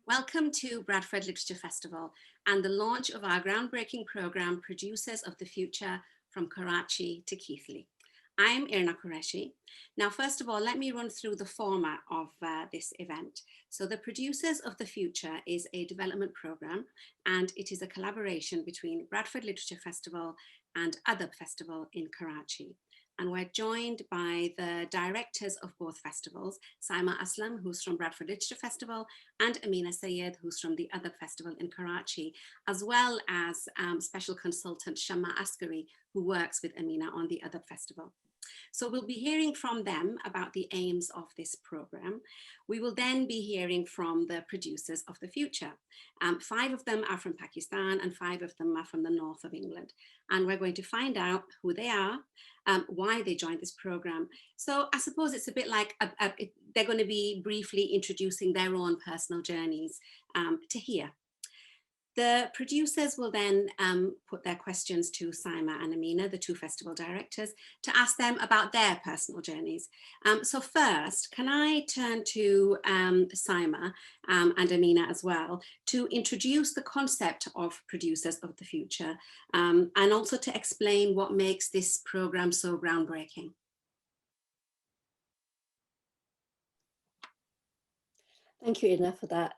Welcome to Bradford Literature Festival and the launch of our groundbreaking programme, Producers of the Future from Karachi to Keighley. I'm Ameena Saiyid. Now, first of all, let me run through the format of this event. So the Producers of the Future is a development programme, and it is a collaboration between Bradford Literature Festival and Adab Festival in Karachi. And we're joined by the directors of both festivals, Syima Aslam, who's from Bradford Literature Festival, and Ameena Saiyid, who's from the Adab Festival in Karachi, as well as special consultant Syima Aslam, who works with Ameena on the Adab Festival. So we'll be hearing from them about the aims of this program. We will then be hearing from the producers of the future. 5 of them are from Pakistan and 5 of them are from the north of England. And we're going to find out who they are, why they joined this program. So I suppose it's a bit like they're going to be briefly introducing their own personal journeys to hear. The producers will then put their questions to Syima and Ameena, the 2 festival directors, to ask them about their personal journeys. So first, can I turn to Syima and Ameena as well to introduce the concept of Producers of the Future and also to explain what makes this program so groundbreaking. Thank you, Ina, for that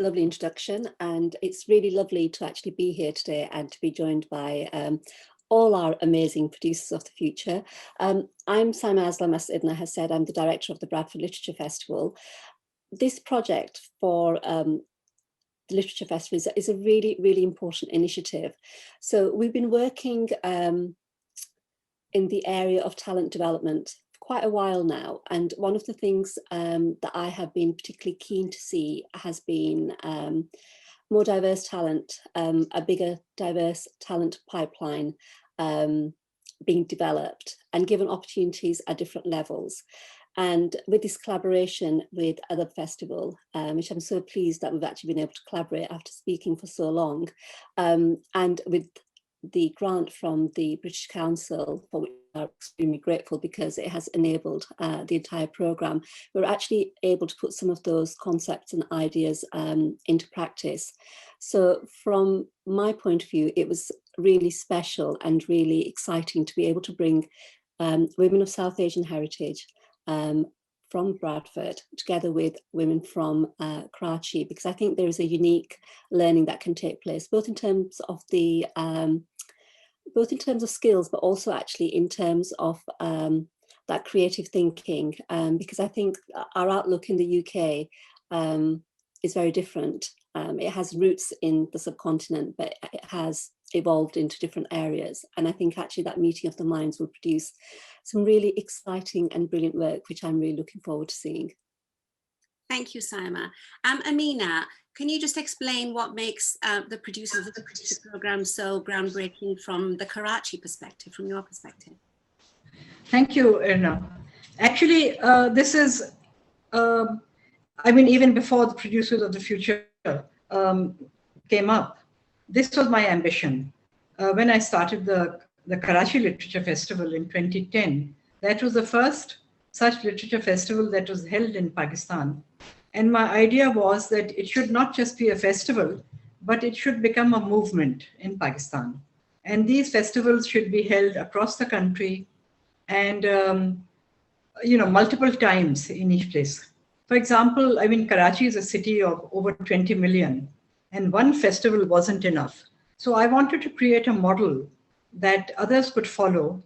lovely introduction. And it's really lovely to actually be here today and to be joined by all our amazing producers of the future. I'm Syima Aslam, as Idna has said. I'm the director of the Bradford Literature Festival. This project for the Literature Festival is a really, really important initiative. So we've been working in the area of talent development quite a while now, and one of the things that I have been particularly keen to see has been more diverse talent, a bigger diverse talent pipeline being developed and given opportunities at different levels. And with this collaboration with Adab Festival, which I'm so pleased that we've actually been able to collaborate after speaking for so long, and with the grant from the British Council, for which we are extremely grateful because it has enabled the entire programme, we're actually able to put some of those concepts and ideas into practice. So from my point of view, it was really special and really exciting to be able to bring women of South Asian heritage from Bradford together with women from Karachi, because I think there is a unique learning that can take place, both in terms of the skills, but also actually in terms of that creative thinking, because I think our outlook in the UK is very different. It has roots in the subcontinent, but it has evolved into different areas. And I think actually that meeting of the minds will produce some really exciting and brilliant work, which I'm really looking forward to seeing. Thank you, Syima. Ameena, can you just explain what makes the producers of the program so groundbreaking from the Karachi perspective, from your perspective? Thank you, Irna. Actually, this is, I mean, even before the Producers of the Future came up, this was my ambition. When I started the Karachi Literature Festival in 2010, that was the first such literature festival that was held in Pakistan. And my idea was that it should not just be a festival, but it should become a movement in Pakistan. And these festivals should be held across the country and, multiple times in each place. For example, I mean, Karachi is a city of over 20 million, and one festival wasn't enough. So I wanted to create a model that others could follow.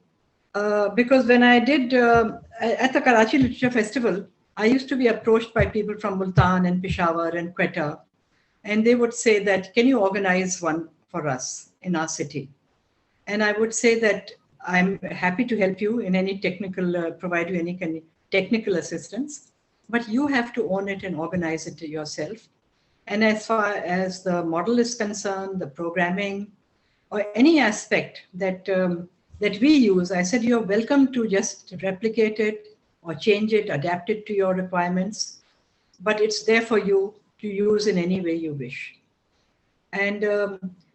Because when I did at the Karachi Literature Festival, I used to be approached by people from Multan and Peshawar and Quetta, and they would say that, can you organize one for us in our city? And I would say that I'm happy to help you in any technical, provide you any kind of technical assistance, but you have to own it and organize it yourself. And as far as the model is concerned, the programming, or any aspect that we use, I said, you're welcome to just replicate it or change it, adapt it to your requirements, but it's there for you to use in any way you wish. And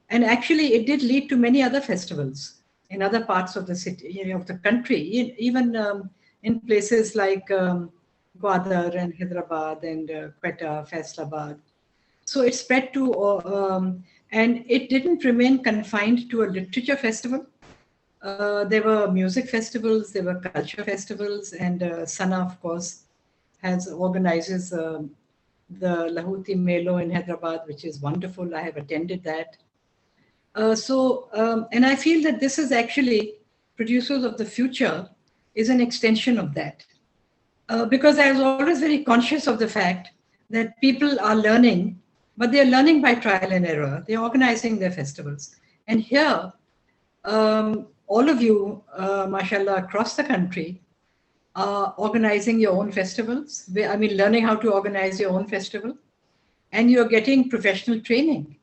actually, it did lead to many other festivals in other parts of the city, of the country, even in places like Gwadar and Hyderabad and Quetta, Faisalabad. So it spread to, and it didn't remain confined to a literature festival. There were music festivals, there were culture festivals, and Sana, of course, organizes the Lahuti Melo in Hyderabad, which is wonderful. I have attended that. And I feel that this is actually Producers of the Future is an extension of that. Because I was always very conscious of the fact that people are learning, but they're learning by trial and error. They're organizing their festivals. And here, all of you, mashallah, across the country, are organizing your own festivals. I mean, learning how to organize your own festival. And you're getting professional training,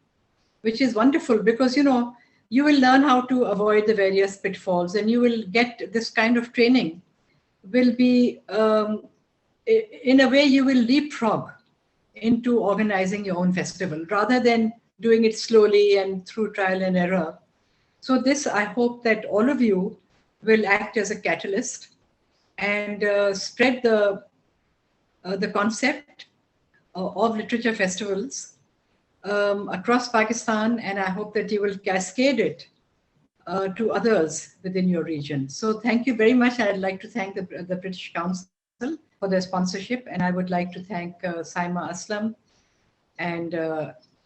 which is wonderful because, you know, you will learn how to avoid the various pitfalls and you will get this kind of training will be, in a way, you will leapfrog into organizing your own festival rather than doing it slowly and through trial and error. So this, I hope that all of you will act as a catalyst and spread the concept of literature festivals across Pakistan, and I hope that you will cascade it to others within your region. So thank you very much. I'd like to thank the British Council for their sponsorship, and I would like to thank Syima Aslam and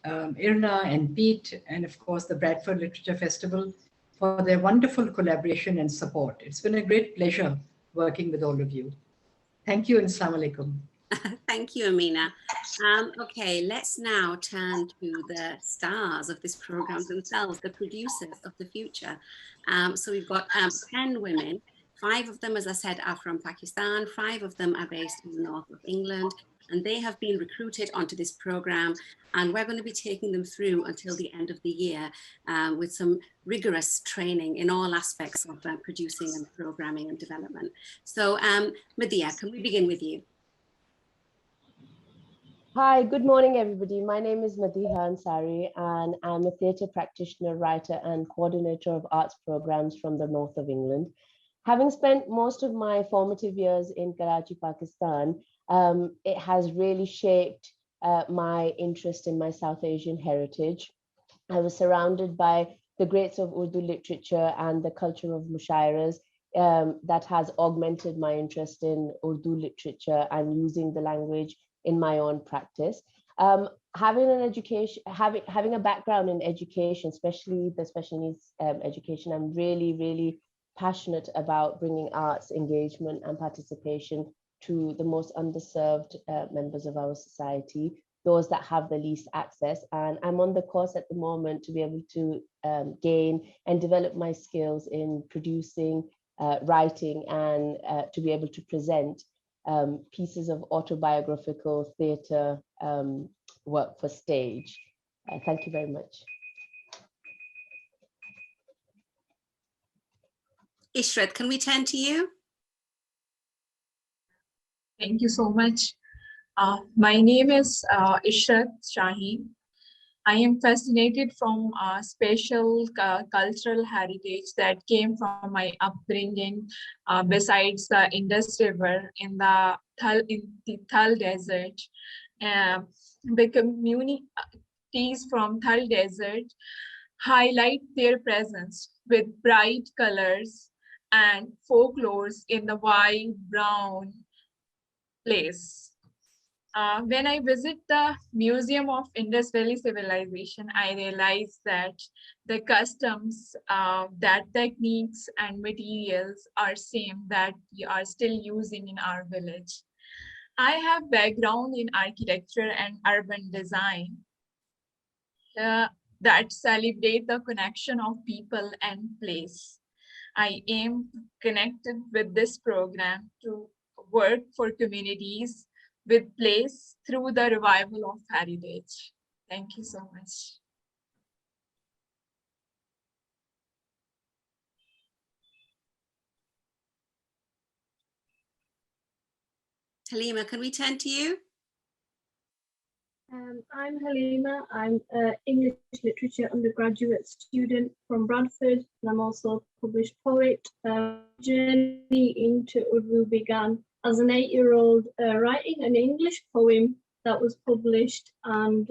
Irna and Pete, and of course the Bradford Literature Festival for their wonderful collaboration and support. It's been a great pleasure working with all of you. Thank you and Assalamu alaikum. Thank you, Ameena. Okay, let's now turn to the stars of this program themselves, the producers of the future. So we've got 10 women. 5 of them, as I said, are from Pakistan. 5 of them are based in the north of England, and they have been recruited onto this program. And we're going to be taking them through until the end of the year with some rigorous training in all aspects of producing and programming and development. So Madhya, can we begin with you? Hi, good morning, everybody. My name is Madhiha Ansari, and I'm a theatre practitioner, writer, and coordinator of arts programs from the north of England. Having spent most of my formative years in Karachi, Pakistan, it has really shaped my interest in my South Asian heritage. I was surrounded by the greats of Urdu literature and the culture of mushairas that has augmented my interest in Urdu literature and using the language in my own practice. Having an education, having a background in education, especially the special needs education, I'm really passionate about bringing arts engagement and participation to the most underserved members of our society, those that have the least access. And I'm on the course at the moment to be able to gain and develop my skills in producing, writing, and to be able to present pieces of autobiographical theatre work for stage. Thank you very much. Ishrat, can we turn to you? Thank you so much. My name is Ishrat Shaheen. I am fascinated from special cultural heritage that came from my upbringing besides the Indus River in the Thal Desert. The communities from Thal Desert highlight their presence with bright colors and folklores in the white, brown place. When I visit the Museum of Indus Valley Civilization, I realize that the customs, that techniques and materials are same that we are still using in our village. I have background in architecture and urban design that celebrate the connection of people and place. I aim connected with this program to work for communities with place through the revival of heritage. Thank you so much. Halima, can we turn to you? I'm Halima. I'm an English literature undergraduate student from Bradford, and I'm also a published poet. Journey into Urdu began as an 8-year-old writing an English poem that was published, and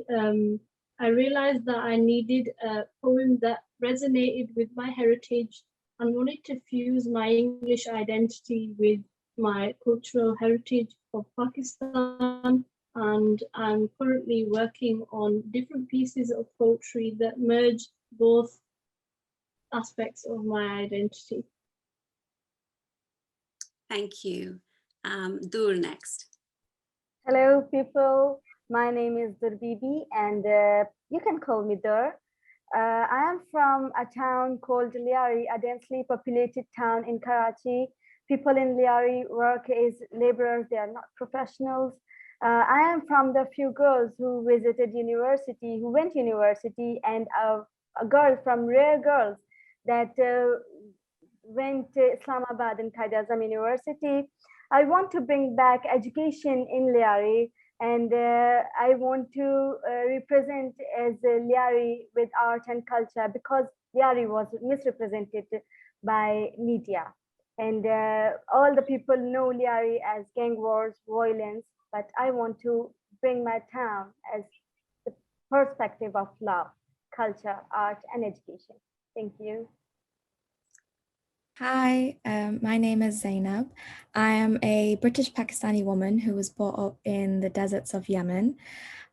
I realized that I needed a poem that resonated with my heritage and wanted to fuse my English identity with my cultural heritage of Pakistan. And I'm currently working on different pieces of poetry that merge both aspects of my identity. Thank you. Dur next. Hello, people. My name is Durbibi, and you can call me Dur. I am from a town called Liari, a densely populated town in Karachi. People in Liari work as laborers, they are not professionals. I am from the few girls who visited university, who went university, and a girl from rare girls that went to Islamabad and Qaid Azam University. I want to bring back education in Liari, and I want to represent as Liari with art and culture, because Liari was misrepresented by media. And all the people know Liari as gang wars, violence, but I want to bring my town as the perspective of love, culture, art, and education. Thank you. Hi, my name is Zainab. I am a British Pakistani woman who was brought up in the deserts of Yemen.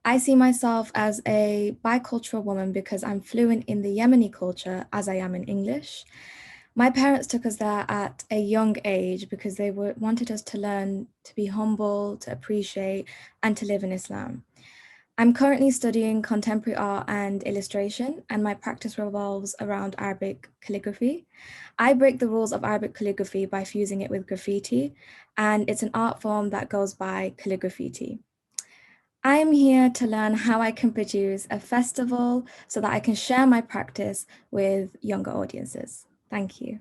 I see myself as a bicultural woman because I'm fluent in the Yemeni culture as I am in English. My parents took us there at a young age because they wanted us to learn to be humble, to appreciate, and to live in Islam. I'm currently studying contemporary art and illustration, and my practice revolves around Arabic calligraphy. I break the rules of Arabic calligraphy by fusing it with graffiti, and it's an art form that goes by calligraffiti. I am here to learn how I can produce a festival so that I can share my practice with younger audiences. Thank you.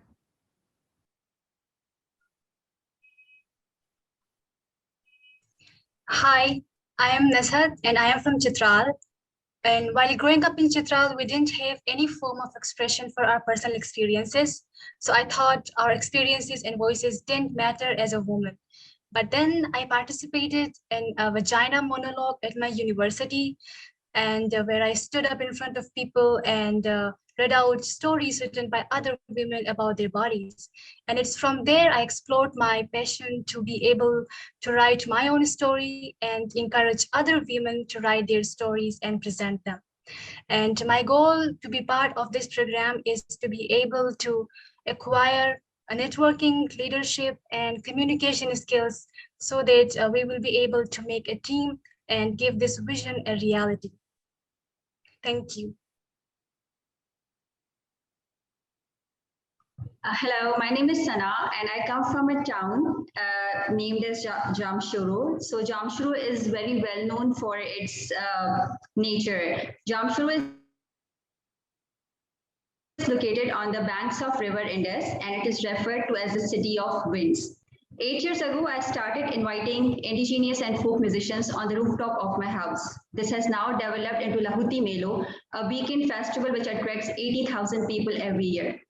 Hi, I am Nashat and I am from Chitral. And while growing up in Chitral, we didn't have any form of expression for our personal experiences. So I thought our experiences and voices didn't matter as a woman. But then I participated in a vagina monologue at my university, and where I stood up in front of people and read out stories written by other women about their bodies. And it's from there I explored my passion to be able to write my own story and encourage other women to write their stories and present them. And my goal to be part of this program is to be able to acquire a networking, leadership, and communication skills so that we will be able to make a team and give this vision a reality. Thank you. Hello, my name is Sana and I come from a town named as Jamshoro. So Jamshoro is very well known for its nature. Jamshoro is located on the banks of River Indus and it is referred to as the City of Winds. 8 years ago, I started inviting indigenous and folk musicians on the rooftop of my house. This has now developed into Lahuti Melo, a weekend festival which attracts 80,000 people every year.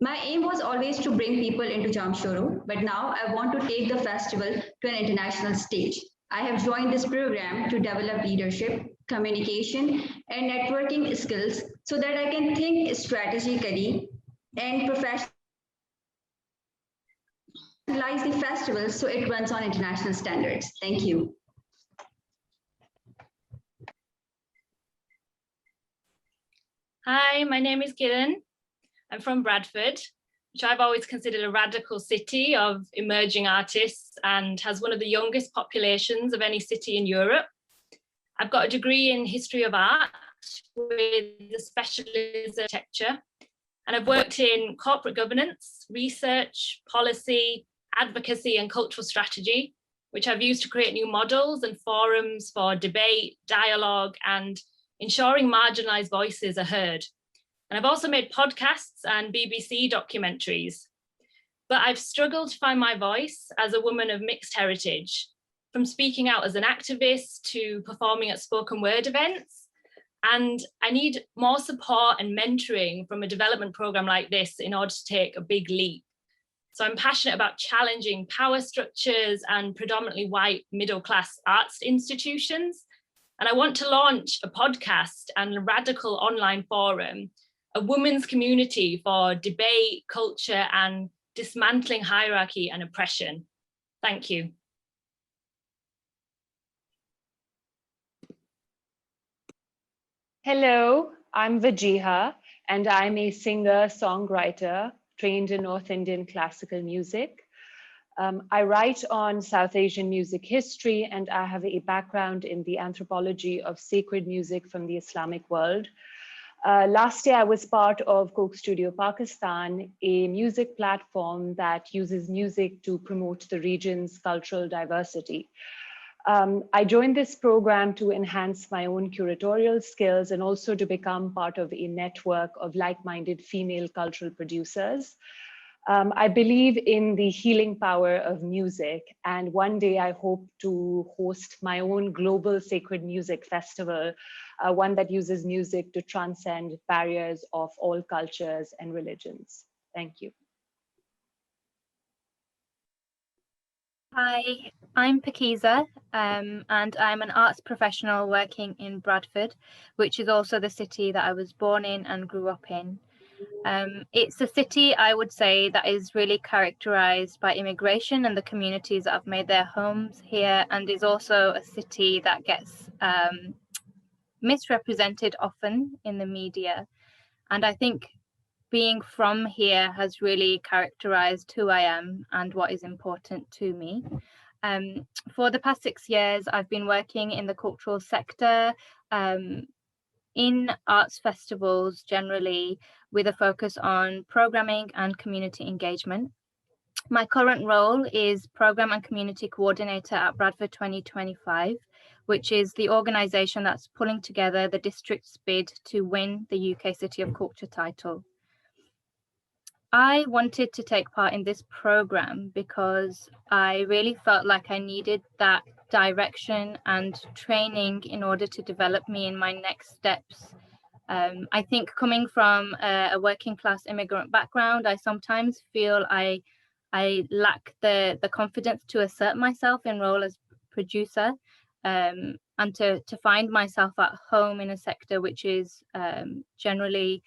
My aim was always to bring people into Jamshoro, but now I want to take the festival to an international stage. I have joined this program to develop leadership, communication, and networking skills so that I can think strategically and professionalize the festival so it runs on international standards. Thank you. Hi, my name is Kiran. I'm from Bradford, which I've always considered a radical city of emerging artists and has one of the youngest populations of any city in Europe. I've got a degree in history of art with a specialism in architecture, and I've worked in corporate governance, research, policy, advocacy, and cultural strategy, which I've used to create new models and forums for debate, dialogue, and ensuring marginalized voices are heard. And I've also made podcasts and BBC documentaries. But I've struggled to find my voice as a woman of mixed heritage, from speaking out as an activist to performing at spoken word events. And I need more support and mentoring from a development program like this in order to take a big leap. So I'm passionate about challenging power structures and predominantly white middle-class arts institutions And I want to launch a podcast and a radical online forum, a women's community for debate, culture, and dismantling hierarchy and oppression. Thank you. Hello, I'm Vajiha, and I'm a singer-songwriter trained in North Indian classical music. I write on South Asian music history, and I have a background in the anthropology of sacred music from the Islamic world. Last year, I was part of Coke Studio Pakistan, a music platform that uses music to promote the region's cultural diversity. I joined this program to enhance my own curatorial skills and also to become part of a network of like-minded female cultural producers. I believe in the healing power of music, and one day I hope to host my own global sacred music festival, one that uses music to transcend barriers of all cultures and religions. Thank you. Hi, I'm Pakiza, and I'm an arts professional working in Bradford, which is also the city that I was born in and grew up in. It's a city, I would say, that is really characterized by immigration and the communities that have made their homes here, and is also a city that gets misrepresented often in the media. And I think being from here has really characterized who I am and what is important to me. For the past 6 years, I've been working in the cultural sector, in arts festivals generally, with a focus on programming and community engagement. My current role is Program and Community Coordinator at Bradford 2025, which is the organisation that's pulling together the district's bid to win the UK City of Culture title. I wanted to take part in this programme because I really felt like I needed that direction and training in order to develop me in my next steps. I think coming from a working class immigrant background, I sometimes feel I lack the confidence to assert myself in role as producer, and to find myself at home in a sector which is generally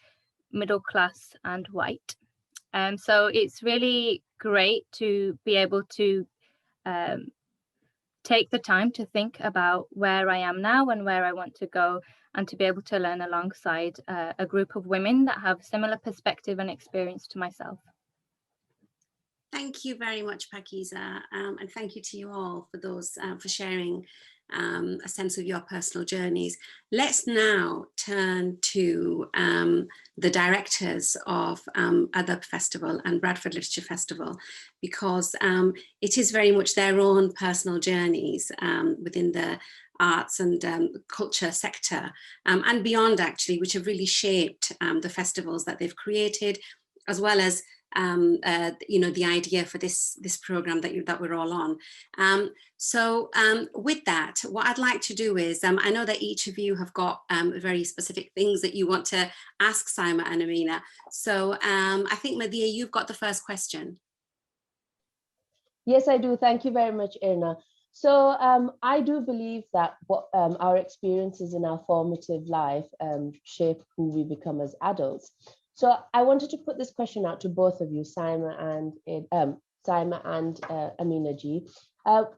middle class and white. So it's really great to be able to take the time to think about where I am now and where I want to go, and to be able to learn alongside a group of women that have similar perspective and experience to myself. Thank you very much, Pakiza, and thank you to you all for those for sharing a sense of your personal journeys. Let's now turn to the directors of Adab Festival and Bradford Literature Festival, because it is very much their own personal journeys within the arts and culture sector and beyond, actually, which have really shaped the festivals that they've created, as well as the idea for this program that we're all on. So with that, what I'd like to do is, I know that each of you have got very specific things that you want to ask Syima and Ameena. So I think, Madhia, you've got the first question. Yes, I do. Thank you very much, Irna. So I do believe that what our experiences in our formative life shape who we become as adults. So I wanted to put this question out to both of you, Syima and Ameena ji.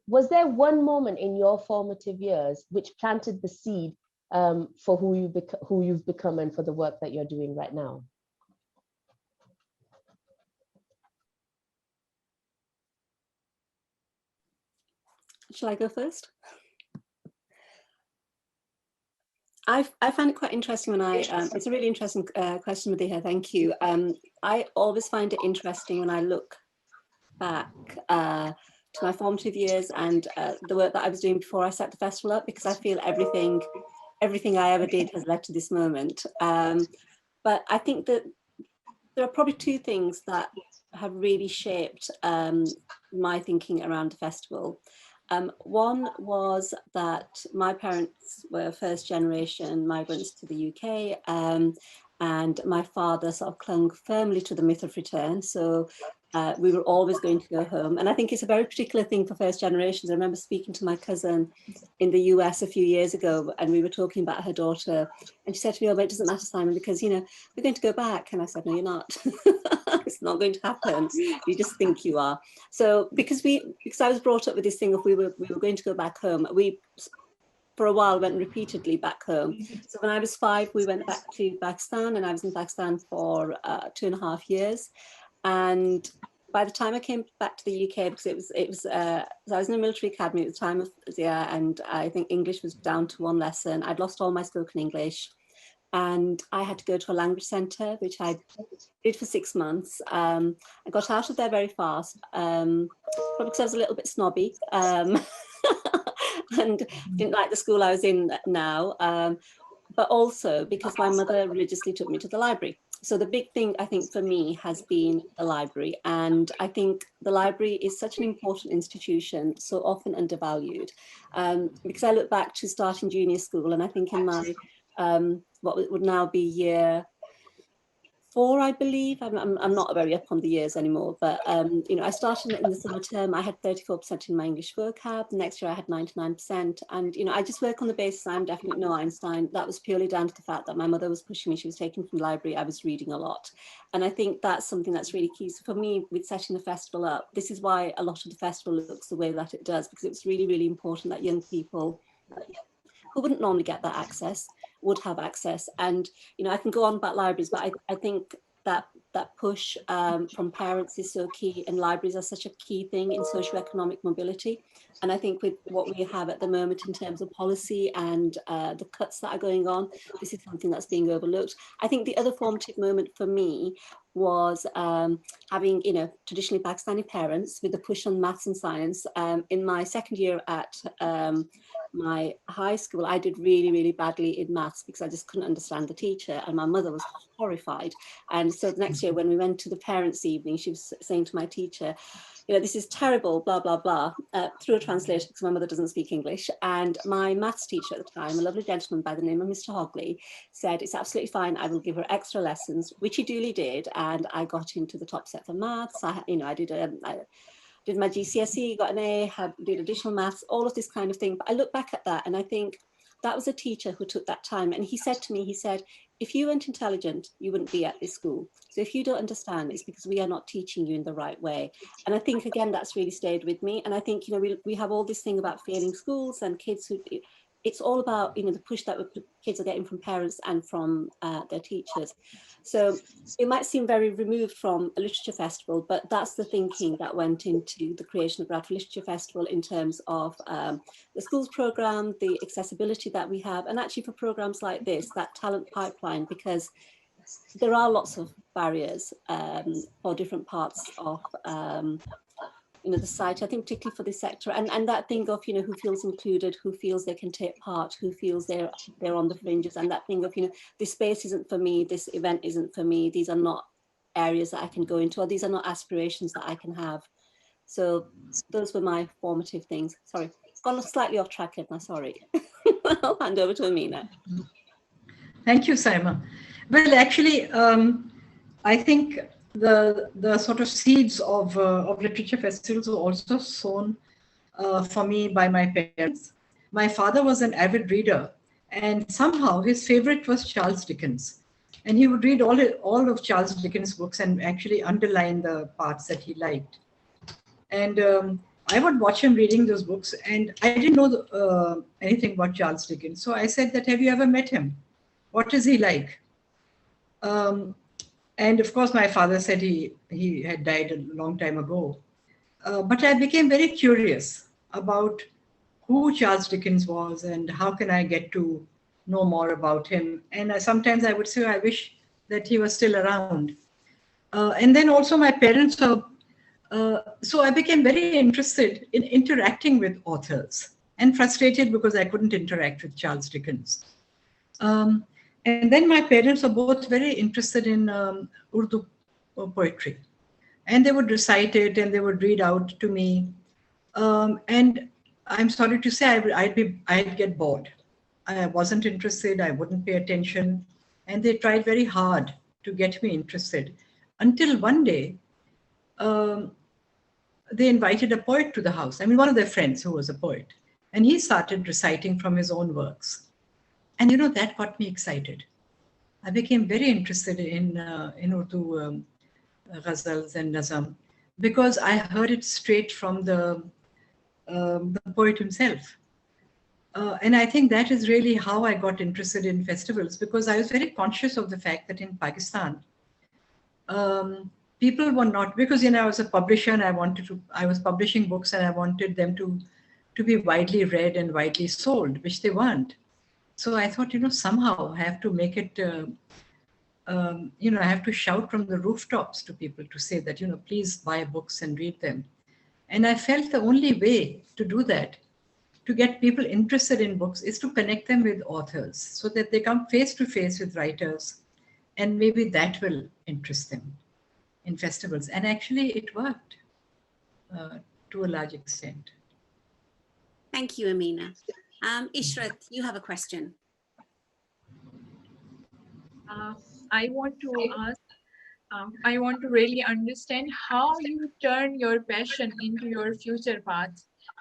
Was there one moment in your formative years which planted the seed for who you've become and for the work that you're doing right now? Shall I go first? I find it quite interesting when it's a really interesting question, Madhya, thank you. I always find it interesting when I look back to my formative years and the work that I was doing before I set the festival up, because I feel everything I ever did has led to this moment. But I think that there are probably two things that have really shaped my thinking around the festival. One was that my parents were first generation migrants to the UK, and my father sort of clung firmly to the myth of return. So we were always going to go home. And I think it's a very particular thing for first generations. I remember speaking to my cousin in the US a few years ago, and we were talking about her daughter. And she said to me, oh, but it doesn't matter, Simon, because, you know, we're going to go back. And I said, no, you're not. It's not going to happen. You just think you are. So because I was brought up with this thing of we were going to go back home, we for a while went repeatedly back home. So when I was 5, we went back to Pakistan, and I was in Pakistan for 2.5 years. And by the time I came back to the UK, because I was in a military academy at the time of the year, and I think English was down to 1 lesson. I'd lost all my spoken English, and I had to go to a language centre, which I did for 6 months. I got out of there very fast, probably because I was a little bit snobby. And didn't like the school I was in now, but also because my mother religiously took me to the library. So the big thing, I think, for me has been the library. And I think the library is such an important institution, so often undervalued. Because I look back to starting junior school, and I think in my, what would now be year 4, I believe. I'm not very up on the years anymore, but you know, I started in the summer term. I had 34% in my English vocab. The next year I had 99%, and you know, I just work on the basis I'm definitely no Einstein. That was purely down to the fact that my mother was pushing me. She was taking from the library. I was reading a lot, and I think that's something that's really key. So for me, with setting the festival up, this is why a lot of the festival looks the way that it does, because it was really, really important that young people who wouldn't normally get that access would have access. And you know, I can go on about libraries, but I think that push from parents is so key, and libraries are such a key thing in socioeconomic mobility. And I think with what we have at the moment in terms of policy and the cuts that are going on, this is something that's being overlooked. I think the other formative moment for me was having, you know, traditionally Pakistani parents with the push on maths and science. In my second year at my high school, I did really, really badly in maths because I just couldn't understand the teacher, and my mother was horrified. And so the next year when we went to the parents' evening, she was saying to my teacher, you know, this is terrible, blah, blah, blah, through a translator because my mother doesn't speak English. And my maths teacher at the time, a lovely gentleman by the name of Mr. Hogley, said, it's absolutely fine, I will give her extra lessons, which he duly did. And I got into the top set for maths. I did my GCSE, got an A, did additional maths, all of this kind of thing. But I look back at that and I think that was a teacher who took that time. And he said to me, he said, if you weren't intelligent, you wouldn't be at this school. So if you don't understand, it's because we are not teaching you in the right way. And I think, again, that's really stayed with me. And I think, you know, we have all this thing about failing schools and kids who, it's all about, you know, the push that kids are getting from parents and from their teachers. So it might seem very removed from a literature festival, but that's the thinking that went into the creation of Bradford Literature Festival in terms of the schools program, the accessibility that we have, and actually for programs like this, that talent pipeline, because there are lots of barriers for different parts of you know, the site, I think particularly for this sector, and that thing of, you know, who feels included, who feels they can take part, who feels they're on the fringes, and that thing of, you know, this space isn't for me, this event isn't for me, these are not areas that I can go into, or these are not aspirations that I can have. So those were my formative things. Sorry, gone slightly off track, Edna, sorry. I'll hand over to Ameena. Thank you, Syima. Well, actually, I think the sort of seeds of literature festivals were also sown for me by my parents. My father was an avid reader, and somehow his favorite was Charles Dickens. And he would read all of Charles Dickens' books and actually underline the parts that he liked. And I would watch him reading those books, and I didn't know anything about Charles Dickens. So I said that, have you ever met him? What is he like? And of course, my father said he had died a long time ago. But I became very curious about who Charles Dickens was and how can I get to know more about him. And sometimes I would say, I wish that he was still around. And then also my parents, so I became very interested in interacting with authors and frustrated because I couldn't interact with Charles Dickens. And then my parents were both very interested in Urdu poetry. And they would recite it and they would read out to me. And I'm sorry to say, I'd get bored. I wasn't interested, I wouldn't pay attention. And they tried very hard to get me interested. Until one day, they invited a poet to the house. I mean, one of their friends who was a poet. And he started reciting from his own works. And, that got me excited. I became very interested in Urdu ghazals and nazam because I heard it straight from the poet himself. And I think that is really how I got interested in festivals, because I was very conscious of the fact that in Pakistan, people were not, because I was a publisher and I was publishing books and I wanted them to be widely read and widely sold, which they weren't. So I thought, somehow I have to make it, I have to shout from the rooftops to people to say that, please buy books and read them. And I felt the only way to do that, to get people interested in books, is to connect them with authors so that they come face to face with writers, and maybe that will interest them in festivals. And actually it worked to a large extent. Thank you, Ameena. Ishrat, you have a question. I want to ask, I want to really understand how you turn your passion into your future path.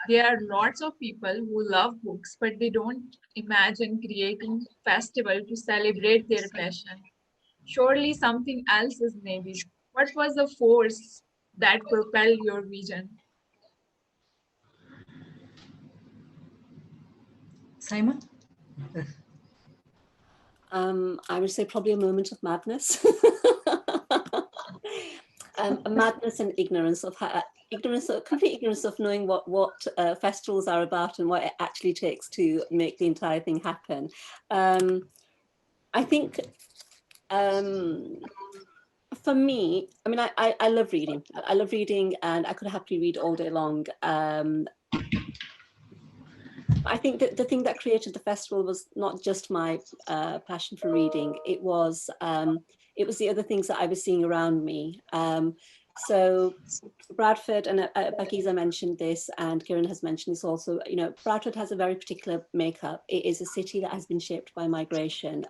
There are lots of people who love books, but they don't imagine creating a festival to celebrate their passion. Surely something else is needed. What was the force that propelled your vision? Syima? I would say probably a moment of madness. A madness and ignorance of complete ignorance of knowing what festivals are about and what it actually takes to make the entire thing happen. I think for me, I mean, I love reading. I love reading, and I could happily read all day long. I think that the thing that created the festival was not just my passion for reading. It was the other things that I was seeing around me. So Bradford, and Bakiza mentioned this, and Kiran has mentioned this also, Bradford has a very particular makeup. It is a city that has been shaped by migration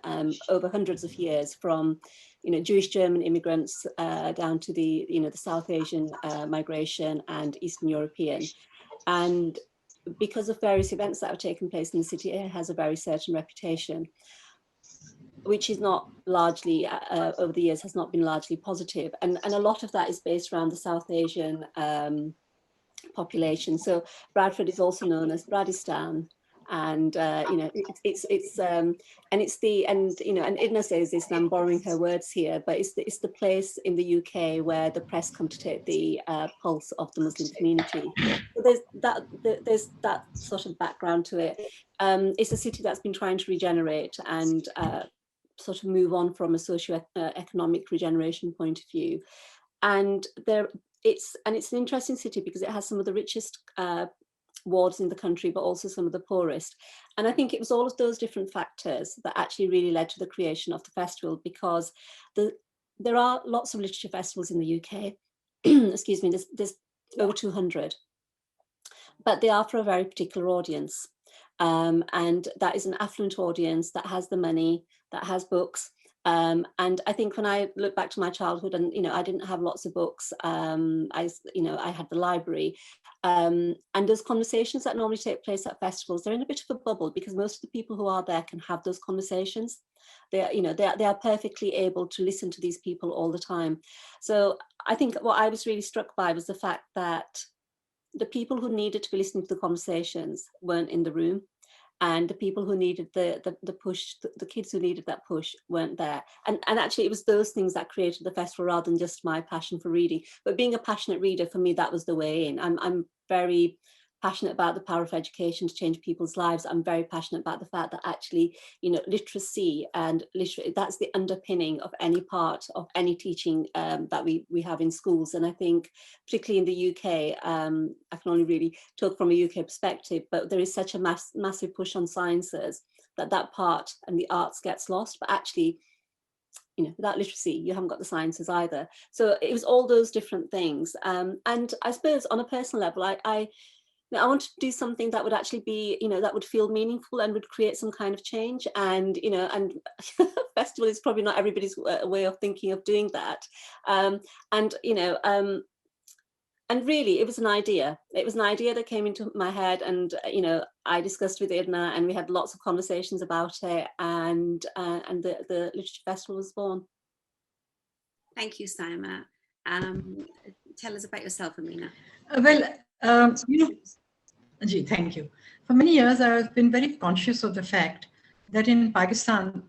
over hundreds of years, from, Jewish German immigrants down to the South Asian migration and Eastern European. And because of various events that have taken place in the city, it has a very certain reputation, which is not largely, over the years, has not been largely positive. And a lot of that is based around the South Asian population. So Bradford is also known as Bradistan. And and Idna says this, and I'm borrowing her words here, but it's the place in the UK where the press come to take the pulse of the Muslim community. So there's that sort of background to it. It's a city that's been trying to regenerate and sort of move on from a socio-economic regeneration point of view, and it's an interesting city because it has some of the richest wards in the country, but also some of the poorest. And I think it was all of those different factors that actually really led to the creation of the festival, because there are lots of literature festivals in the UK. Excuse me, there's over 200, but they are for a very particular audience. And that is an affluent audience that has the money, that has books. And I think when I look back to my childhood, and I didn't have lots of books, I had the library, and those conversations that normally take place at festivals, they're in a bit of a bubble, because most of the people who are there can have those conversations. They are perfectly able to listen to these people all the time. So I think what I was really struck by was the fact that the people who needed to be listening to the conversations weren't in the room, and the people who needed the push, the kids who needed that push, weren't there. And actually it was those things that created the festival, rather than just my passion for reading. But being a passionate reader, for me, that was the way in. I'm very passionate about the power of education to change people's lives. I'm very passionate about the fact that actually, literacy and that's the underpinning of any part of any teaching that we have in schools. And I think particularly in the UK, I can only really talk from a UK perspective, but there is such a massive push on sciences that part and the arts gets lost. But actually, without literacy, you haven't got the sciences either. So it was all those different things. And I suppose on a personal level, I wanted to do something that would actually be, that would feel meaningful and would create some kind of change. And, and festival is probably not everybody's way of thinking of doing that. really, it was an idea. It was an idea that came into my head, and I discussed with Irna, and we had lots of conversations about it, and the Literature Festival was born. Thank you, Syima. Tell us about yourself, Ameena. Thank you. For many years, I've been very conscious of the fact that in Pakistan,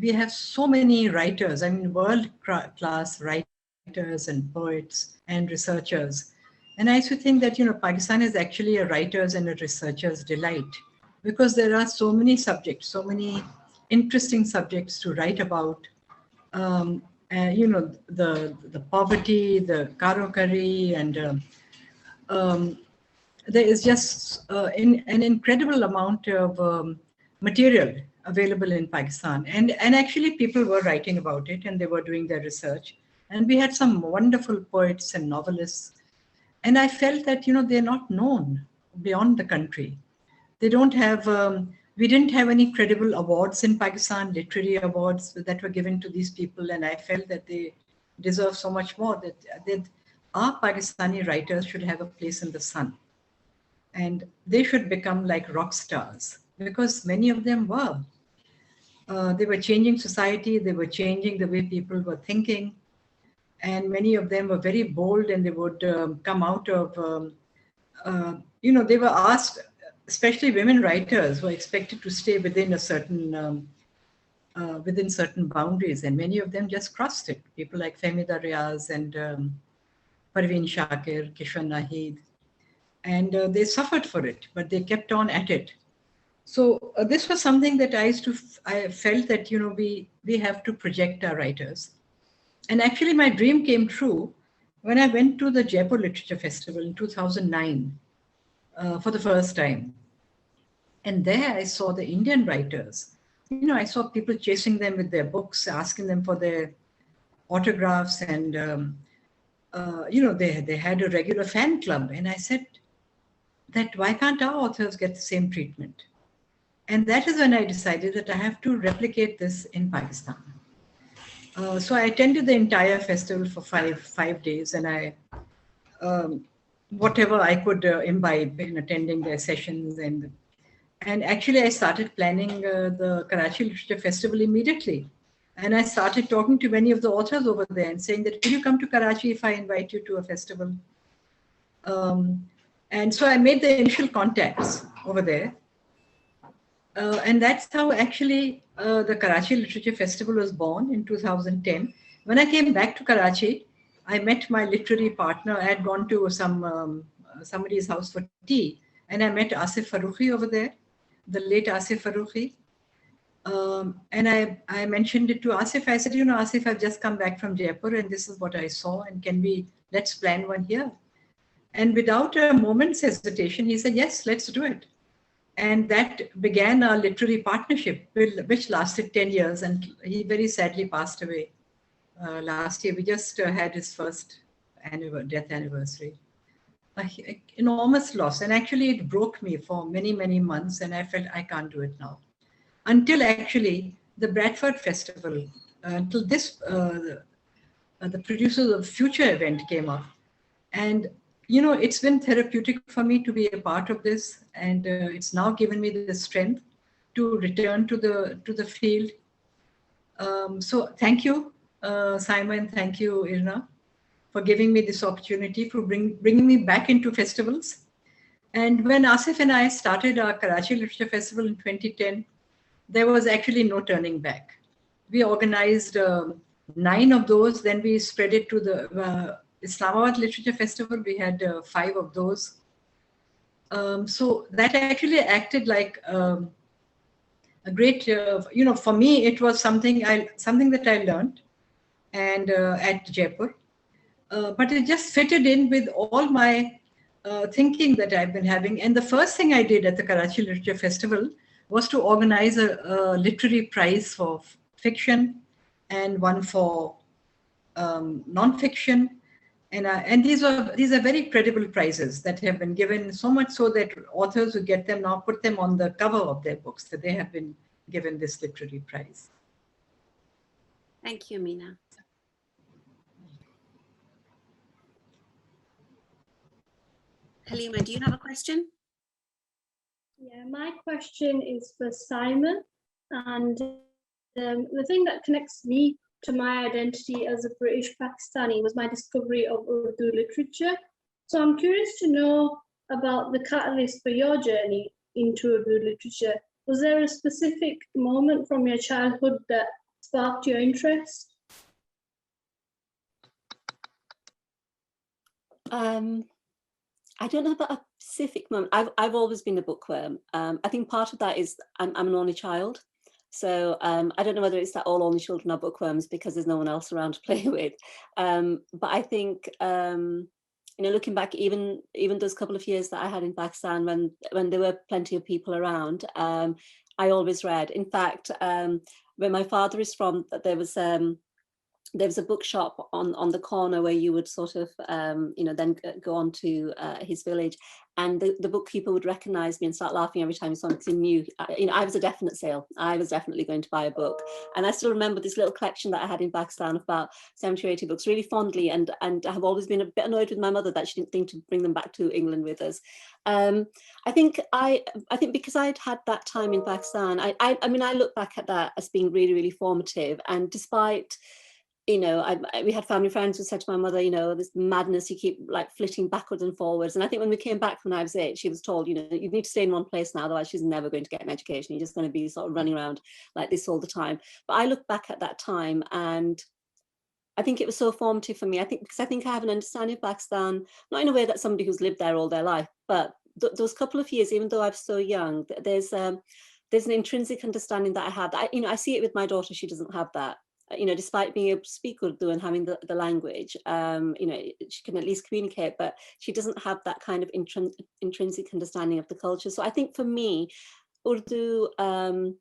we have so many writers, I mean, world-class writers and poets and researchers. And I used to think that, Pakistan is actually a writer's and a researcher's delight, because there are so many subjects, so many interesting subjects to write about. The poverty, the karo-kari, and there is just an incredible amount of material available in Pakistan. And actually people were writing about it, and they were doing their research. And we had some wonderful poets and novelists. And I felt that, they're not known beyond the country. They don't have, we didn't have any credible awards in Pakistan, literary awards that were given to these people. And I felt that they deserve so much more, that our Pakistani writers should have a place in the sun. And they should become like rock stars, because many of them were. They were changing society, they were changing the way people were thinking. And many of them were very bold, and they would come out of, they were asked, especially women writers were expected to stay within a certain, within certain boundaries. And many of them just crossed it. People like Fehmida Riaz and Parveen Shakir, Kishwan Nahid. And they suffered for it, but they kept on at it. So this was something that I felt that, we have to project our writers. And actually my dream came true when I went to the Jaipur Literature Festival in 2009 for the first time. And there I saw the Indian writers. I saw people chasing them with their books, asking them for their autographs, and, they had a regular fan club. And I said that why can't our authors get the same treatment? And that is when I decided that I have to replicate this in Pakistan. So I attended the entire festival for five days, and I, whatever I could imbibe in attending their sessions. And actually I started planning the Karachi Literature Festival immediately. And I started talking to many of the authors over there and saying that, will you come to Karachi if I invite you to a festival? And so I made the initial contacts over there. And that's how actually the Karachi Literature Festival was born in 2010. When I came back to Karachi, I met my literary partner. I had gone to somebody's house for tea, and I met Asif Farooqi over there, the late Asif Farooqi. And I mentioned it to Asif. I said, Asif, I've just come back from Jaipur, and this is what I saw, and let's plan one here. And without a moment's hesitation, he said, yes, let's do it. And that began our literary partnership, which lasted 10 years. And he very sadly passed away last year. We just had his first death anniversary. Enormous loss. And actually it broke me for many, many months. And I felt I can't do it now. Until actually the Bradford Festival, until this, the producers of Future event came up. And it's been therapeutic for me to be a part of this, and it's now given me the strength to return to the field. So thank you, Syima, and thank you, Irna, for giving me this opportunity, for bringing me back into festivals. And when Asif and I started our Karachi Literature Festival in 2010, there was actually no turning back. We organized 9 of those, then we spread it to the Islamabad Literature Festival. We had 5 of those. So that actually acted like a great, for me, it was something that I learned and at Jaipur. But it just fitted in with all my thinking that I've been having. And the first thing I did at the Karachi Literature Festival was to organize a literary prize for fiction and one for non-fiction. And these are very credible prizes that have been given, so much so that authors who get them now put them on the cover of their books, that they have been given this literary prize. Thank you, Ameena. Halima, do you have a question? Yeah, my question is for Syima, and the thing that connects me to my identity as a British Pakistani was my discovery of Urdu literature. So I'm curious to know about the catalyst for your journey into Urdu literature. Was there a specific moment from your childhood that sparked your interest? I don't know about a specific moment. I've always been a bookworm. I think part of that is I'm an only child. So I don't know whether it's that all only children are bookworms because there's no one else around to play with. But I think, you know, looking back, even those couple of years that I had in Pakistan when there were plenty of people around, I always read. In fact, where my father is from, there was a bookshop on the corner where you would sort of, you know, then go on to his village, and the bookkeeper would recognize me and start laughing every time he saw me because he knew, you know, I was a definite sale. I was definitely going to buy a book. And I still remember this little collection that I had in Pakistan of about 70 or 80 books really fondly. And I have always been a bit annoyed with my mother that she didn't think to bring them back to England with us. I think because I'd had that time in Pakistan, I mean, I look back at that as being really, really formative. And despite, you know, we had family friends who said to my mother, you know, this madness, you keep like flitting backwards and forwards. And I think when we came back when I was 8, she was told, you know, you need to stay in one place now, otherwise she's never going to get an education. You're just going to be sort of running around like this all the time. But I look back at that time and I think it was so formative for me. I think because I think I have an understanding of Pakistan, not in a way that somebody who's lived there all their life, but those couple of years, even though I was so young, there's an intrinsic understanding that I have. You know, I see it with my daughter. She doesn't have that. You know, despite being able to speak Urdu and having the language, you know, she can at least communicate, but she doesn't have that kind of intrinsic understanding of the culture. So I think for me, Urdu, the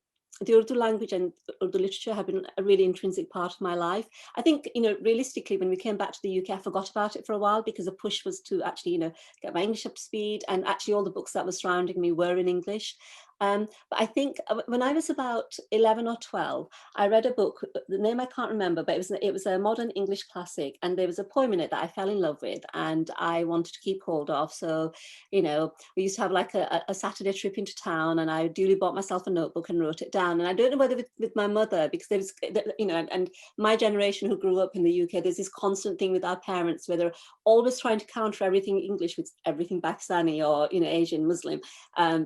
Urdu language and Urdu literature have been a really intrinsic part of my life. I think, you know, realistically, when we came back to the UK, I forgot about it for a while because the push was to actually, you know, get my English up to speed. And actually all the books that were surrounding me were in English. But I think when I was about 11 or 12, I read a book, the name I can't remember, but it was a modern English classic. And there was a poem in it that I fell in love with and I wanted to keep hold of. So, you know, we used to have like a Saturday trip into town and I duly bought myself a notebook and wrote it down. And I don't know whether with my mother, because there was, you know, and my generation who grew up in the UK, there's this constant thing with our parents where they're always trying to counter everything English with everything Pakistani or, you know, Asian, Muslim,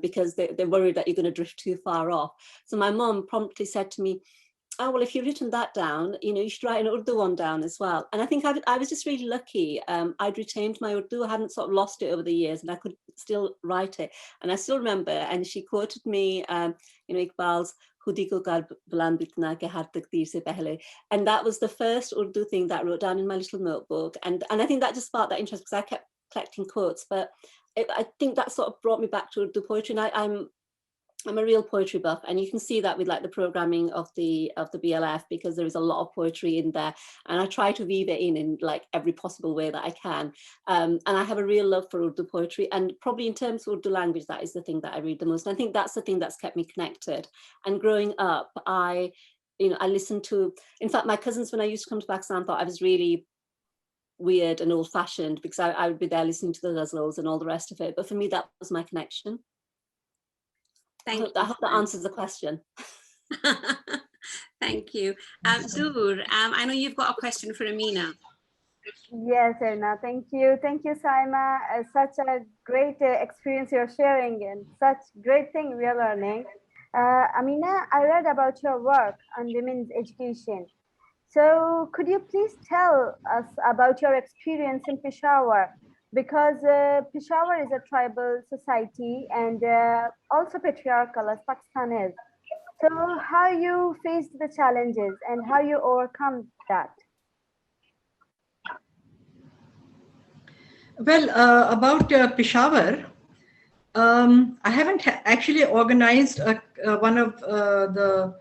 because they're worried that you're going to drift too far off. So my mum promptly said to me, oh, well, if you've written that down, you know, you should write an Urdu one down as well. And I think I was just really lucky. I'd retained my Urdu. I hadn't sort of lost it over the years and I could still write it. And I still remember, and she quoted me, you know, Iqbal's Khudi ko kar buland bitna ke har takdeer se pehle. And that was the first Urdu thing that I wrote down in my little notebook. And I think that just sparked that interest because I kept collecting quotes. But I think that sort of brought me back to Urdu poetry. And I'm a real poetry buff, and you can see that with like the programming of the BLF because there is a lot of poetry in there, and I try to weave it in like every possible way that I can. And I have a real love for Urdu poetry, and probably in terms of Urdu language, that is the thing that I read the most. And I think that's the thing that's kept me connected. And growing up, I listened to, in fact, my cousins when I used to come to Pakistan thought I was really weird and old-fashioned because I would be there listening to the ghazals and all the rest of it. But for me, that was my connection. I hope that answers the question. Thank you. Dur, I know you've got a question for Ameena. Yes, Erna, thank you. Thank you, Syima. Such a great experience you're sharing and such great thing we are learning. Ameena, I read about your work on women's education. So could you please tell us about your experience in Peshawar? Because Peshawar is a tribal society and also patriarchal as Pakistan is. So how you faced the challenges and how you overcome that? Well, about Peshawar, I haven't actually organized one of the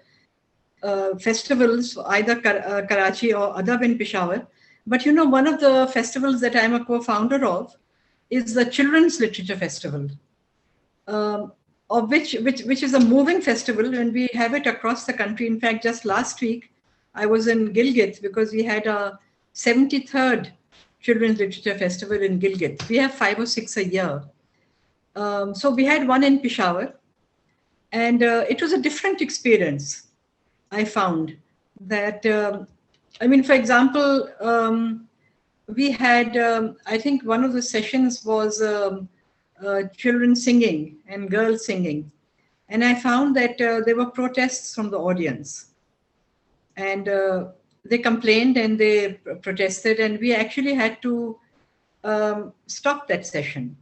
festivals, either Karachi or Adab in Peshawar. But you know, one of the festivals that I'm a co-founder of is the Children's Literature Festival, of which is a moving festival, and we have it across the country. In fact, just last week, I was in Gilgit because we had a 73rd Children's Literature Festival in Gilgit. We have 5 or 6 a year. So we had one in Peshawar, and it was a different experience. I found that, I mean, for example, we had, I think one of the sessions was children singing and girls singing. And I found that there were protests from the audience. And they complained and they protested, and we actually had to stop that session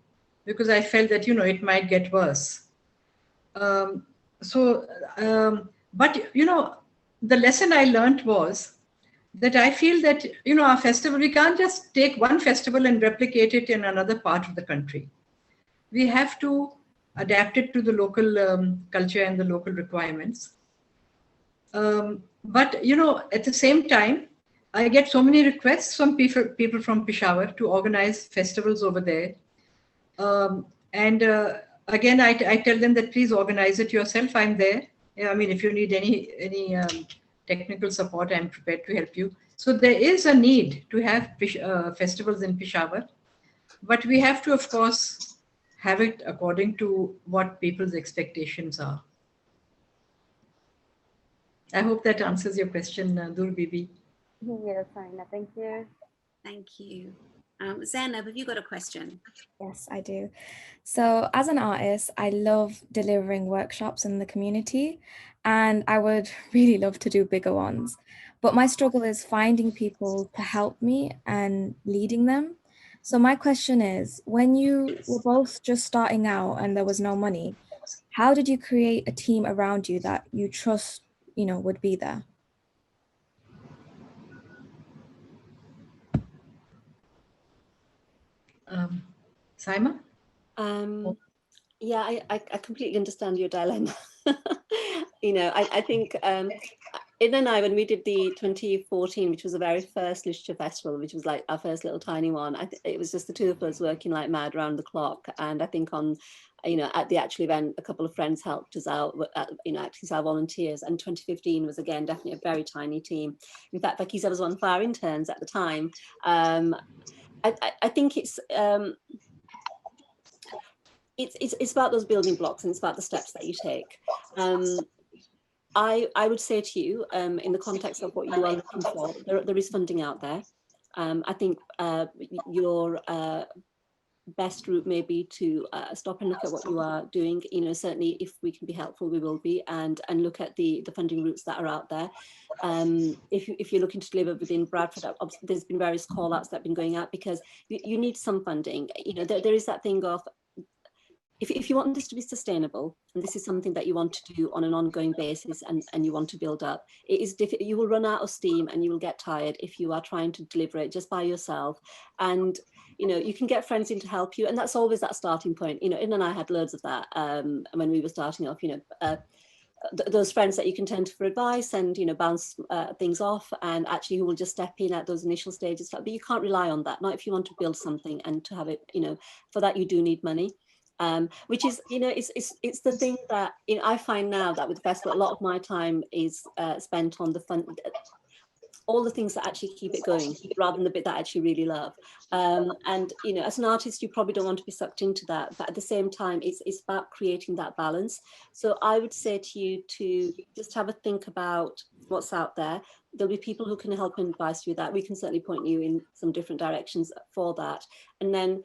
because I felt that, you know, it might get worse. But, you know, the lesson I learned was that I feel that, you know, our festival, we can't just take one festival and replicate it in another part of the country. We have to adapt it to the local culture and the local requirements. But, you know, at the same time, I get so many requests from people from Peshawar to organize festivals over there. Again, I tell them that please organize it yourself. I'm there. I mean, if you need any technical support, I'm prepared to help you. So there is a need to have festivals in Peshawar, but we have to, of course, have it according to what people's expectations are. I hope that answers your question, Dur Bibi. Yes, Saina, thank you. Thank you. Zainab, have you got a question? Yes, I do. So as an artist, I love delivering workshops in the community, and I would really love to do bigger ones. But my struggle is finding people to help me and leading them. So my question is, when you were both just starting out and there was no money, how did you create a team around you that you trust, you know, would be there? Syima? Yeah, I completely understand your dilemma. You know, I think Ida and I, when we did the 2014, which was the very first literature festival, which was like our first little tiny one, it was just the two of us working like mad around the clock. And I think on, you know, at the actual event, a couple of friends helped us out, you know, actually our volunteers. And 2015 was, again, definitely a very tiny team. In fact, Bakisa was one of our interns at the time. I think it's about those building blocks, and it's about the steps that you take. I would say to you, in the context of what you are looking for, there is funding out there. I think your best route may be to stop and look at what you are doing. You know, certainly if we can be helpful, we will be, and look at the funding routes that are out there. If you're looking to deliver within Bradford, there's been various call outs that have been going out because you need some funding. You know, there is that thing of, if you want this to be sustainable, and this is something that you want to do on an ongoing basis, and you want to build up, it is difficult. You will run out of steam and you will get tired if you are trying to deliver it just by yourself. And, you know, you can get friends in to help you, and that's always that starting point. You know, In and I had loads of that when we were starting off, you know, those friends that you can turn to for advice and, you know, bounce things off, and actually who will just step in at those initial stages. But you can't rely on that, not if you want to build something and to have it, you know, for that you do need money. Which is, you know, it's the thing that, you know, I find now that with the festival, a lot of my time is spent on the fun, all the things that actually keep it going, rather than the bit that I actually really love. And, you know, as an artist, you probably don't want to be sucked into that, but at the same time, it's about creating that balance. So I would say to you to just have a think about what's out there. There'll be people who can help and advise you that. We can certainly point you in some different directions for that. And then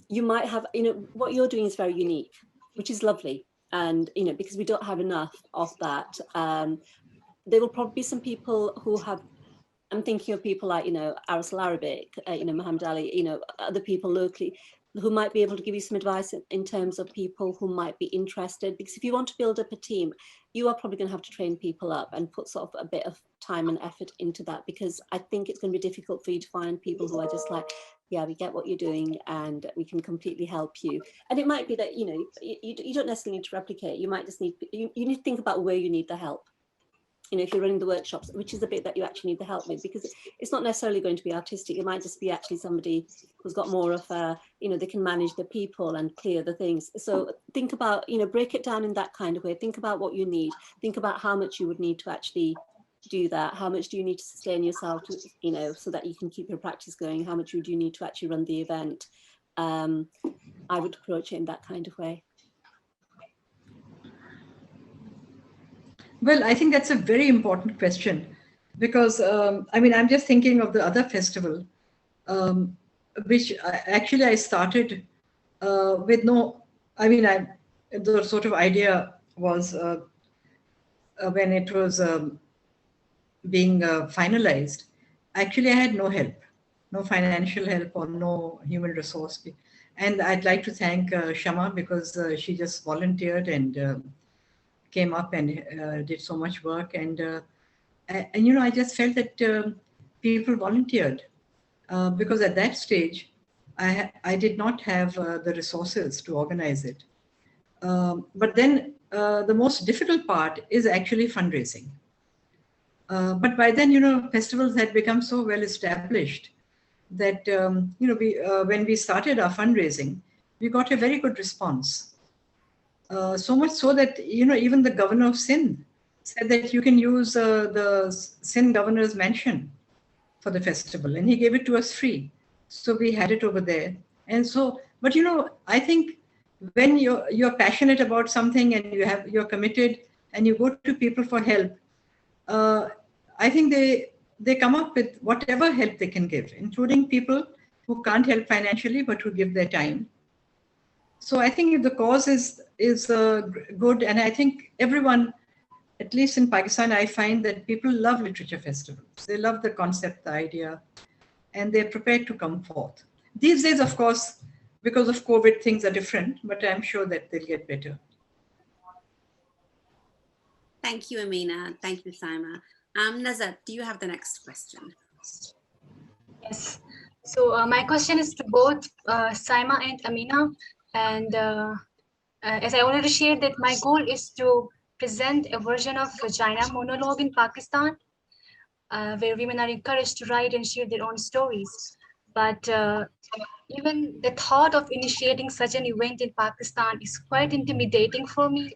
you might have, you know, what you're doing is very unique, which is lovely. And, you know, because we don't have enough of that, there will probably be some people who have, I'm thinking of people like, you know, Arsal Arabic, you know, Muhammad Ali, you know, other people locally who might be able to give you some advice in terms of people who might be interested. Because if you want to build up a team, you are probably going to have to train people up and put sort of a bit of time and effort into that, because I think it's going to be difficult for you to find people who are just like, yeah, we get what you're doing and we can completely help you. And it might be that, you know, you don't necessarily need to replicate. You might just need, you need to think about where you need the help. You know, if you're running the workshops, which is the bit that you actually need the help with, because it's not necessarily going to be artistic. It might just be actually somebody who's got more of a, you know, they can manage the people and clear the things. So think about, you know, break it down in that kind of way. Think about what you need. Think about how much you would need to actually do that? How much do you need to sustain yourself to, you know, so that you can keep your practice going? How much would you need to actually run the event? I would approach it in that kind of way. Well, I think that's a very important question because, I mean, I'm just thinking of the other festival, which I started with no, I mean, the sort of idea was when it was being finalized, actually I had no help, no financial help or no human resource. And I'd like to thank Shama because she just volunteered and came up and did so much work. And you know, I just felt that people volunteered because at that stage, I did not have the resources to organize it. But then the most difficult part is actually fundraising. But by then, you know, festivals had become so well established that, you know, when we started our fundraising, we got a very good response. So much so that, you know, even the governor of Sindh said that you can use the Sindh governor's mansion for the festival, and he gave it to us free. So we had it over there. And so, but you know, I think when you're passionate about something and you're committed and you go to people for help, I think they come up with whatever help they can give, including people who can't help financially but who give their time. So I think if the cause is good, and I think everyone, at least in Pakistan, I find that people love literature festivals. They love the concept, the idea, and they're prepared to come forth. These days, of course, because of COVID, things are different, but I'm sure that they'll get better. Thank you, Ameena. Thank you, Syima. Nazat, do you have the next question? Yes. So my question is to both Syima and Ameena. And as I already shared that my goal is to present a version of vagina monologue in Pakistan, where women are encouraged to write and share their own stories. But even the thought of initiating such an event in Pakistan is quite intimidating for me.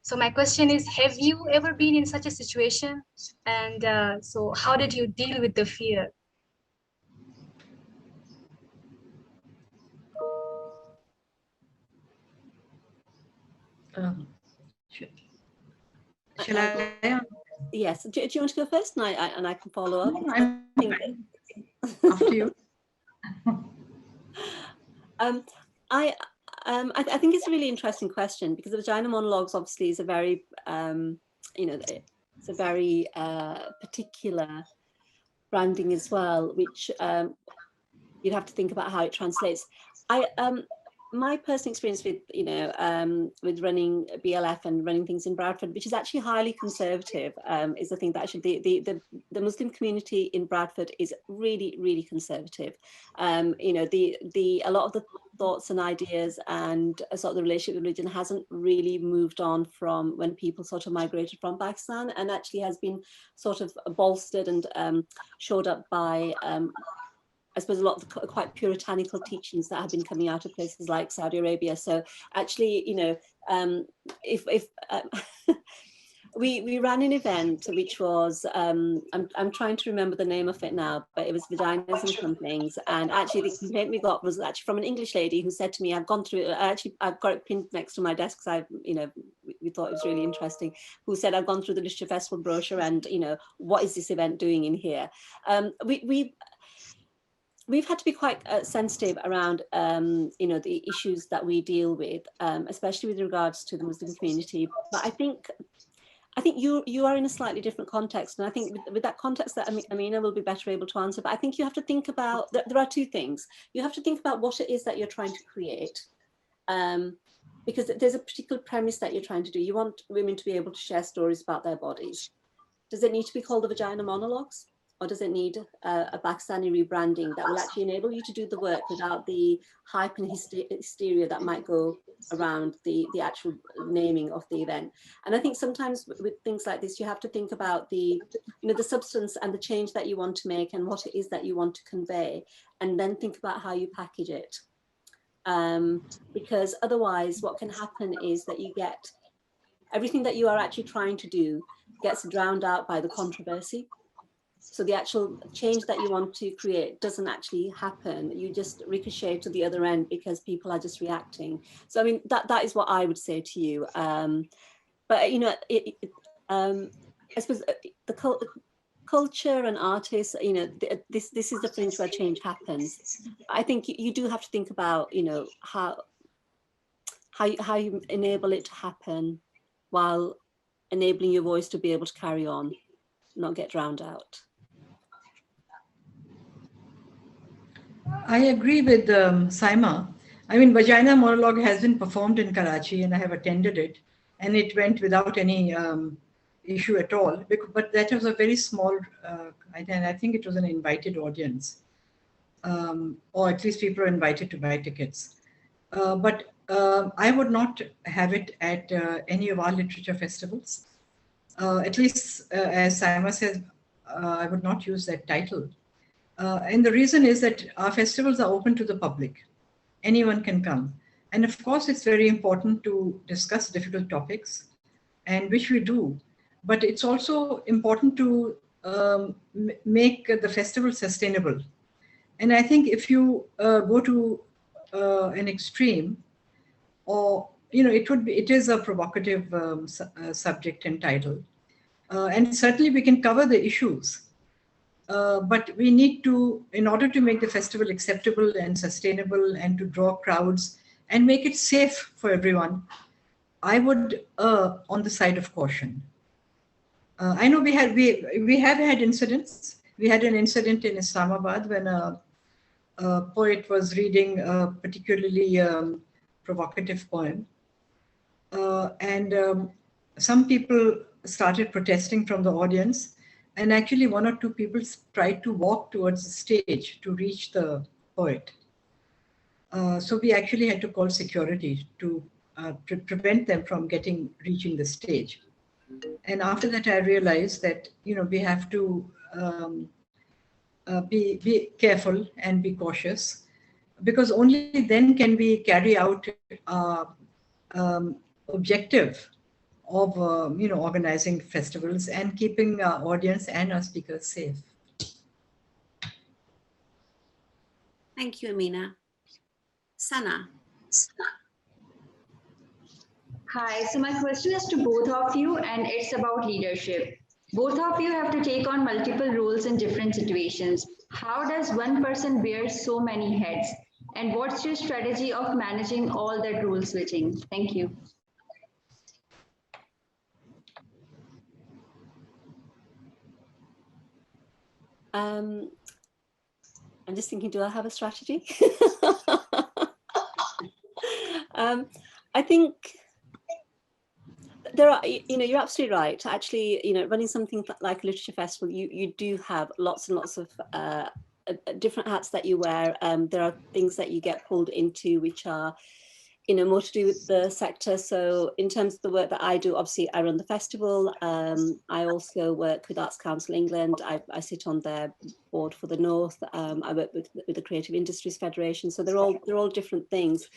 So my question is, have you ever been in such a situation? And so how did you deal with the fear? Shall I? Yes. Do you want to go first, and I can follow up? No, after you. I think it's a really interesting question because the vagina monologues obviously is a very, you know, it's a very particular branding as well, which you'd have to think about how it translates. My personal experience with, you know, with running BLF and running things in Bradford, which is actually highly conservative, is the thing that actually the Muslim community in Bradford is really, really conservative. You know, a lot of the thoughts and ideas and sort of the relationship with religion hasn't really moved on from when people sort of migrated from Pakistan, and actually has been sort of bolstered and showed up by I suppose a lot of the quite puritanical teachings that have been coming out of places like Saudi Arabia. So actually, you know, we ran an event which was I'm trying to remember the name of it now, but it was vaginas and somethings. And actually, the complaint we got was actually from an English lady who said to me, "I've gone through it. I've got it pinned next to my desk because you know, we thought it was really interesting." Who said, "I've gone through the Literature Festival brochure, and you know, what is this event doing in here?" We've had to be quite sensitive around, you know, the issues that we deal with, especially with regards to the Muslim community. But I think you are in a slightly different context, and I think with that context that Ameena will be better able to answer. But I think you have to think about there are two things. You have to think about what it is that you're trying to create, because there's a particular premise that you're trying to do. You want women to be able to share stories about their bodies. Does it need to be called the vagina monologues? Or does it need a Pakistani rebranding that will actually enable you to do the work without the hype and hysteria that might go around the actual naming of the event? And I think sometimes with things like this, you have to think about the substance and the change that you want to make and what it is that you want to convey, and then think about how you package it. Because otherwise what can happen is that you get everything that you are actually trying to do gets drowned out by the controversy. So the actual change that you want to create doesn't actually happen. You just ricochet to the other end because people are just reacting. So I mean, that is what I would say to you. But you know, I suppose the culture and artists, you know, this is the fringe where change happens. I think you do have to think about, you know, how you enable it to happen while enabling your voice to be able to carry on, not get drowned out. I agree with Syima. I mean, Vagina Monologue has been performed in Karachi and I have attended it, and it went without any issue at all. But that was a very small, and I think it was an invited audience, or at least people were invited to buy tickets. But I would not have it at any of our literature festivals. At least, as Syima says, I would not use that title. And the reason is that our festivals are open to the public. Anyone can come. And of course, it's very important to discuss difficult topics, and which we do. But it's also important to make the festival sustainable. And I think if you go to an extreme, or, you know, it is a provocative subject and title. And certainly we can cover the issues. But we need to, in order to make the festival acceptable and sustainable and to draw crowds and make it safe for everyone, I would on the side of caution. I know we have had incidents. We had an incident in Islamabad when a poet was reading a particularly provocative poem. And some people started protesting from the audience. And actually, one or two people tried to walk towards the stage to reach the poet. So we actually had to call security to prevent them from reaching the stage. And after that, I realized that, you know, we have to be careful and be cautious, because only then can we carry out objective of you know, organizing festivals and keeping our audience and our speakers safe. Thank you, Ameena. Sana. Hi, so my question is to both of you, and it's about leadership. Both of you have to take on multiple roles in different situations. How does one person wear so many hats? And what's your strategy of managing all that role switching? Thank you. I'm just thinking, do I have a strategy? I think there are, you know, you're absolutely right. Actually, you know, running something like a literature festival, you do have lots and lots of different hats that you wear. There are things that you get pulled into which are, you know, more to do with the sector. So in terms of the work that I do, obviously I run the festival. I also work with Arts Council England. I sit on their board for the North. I work with the Creative Industries Federation. So they're all different things.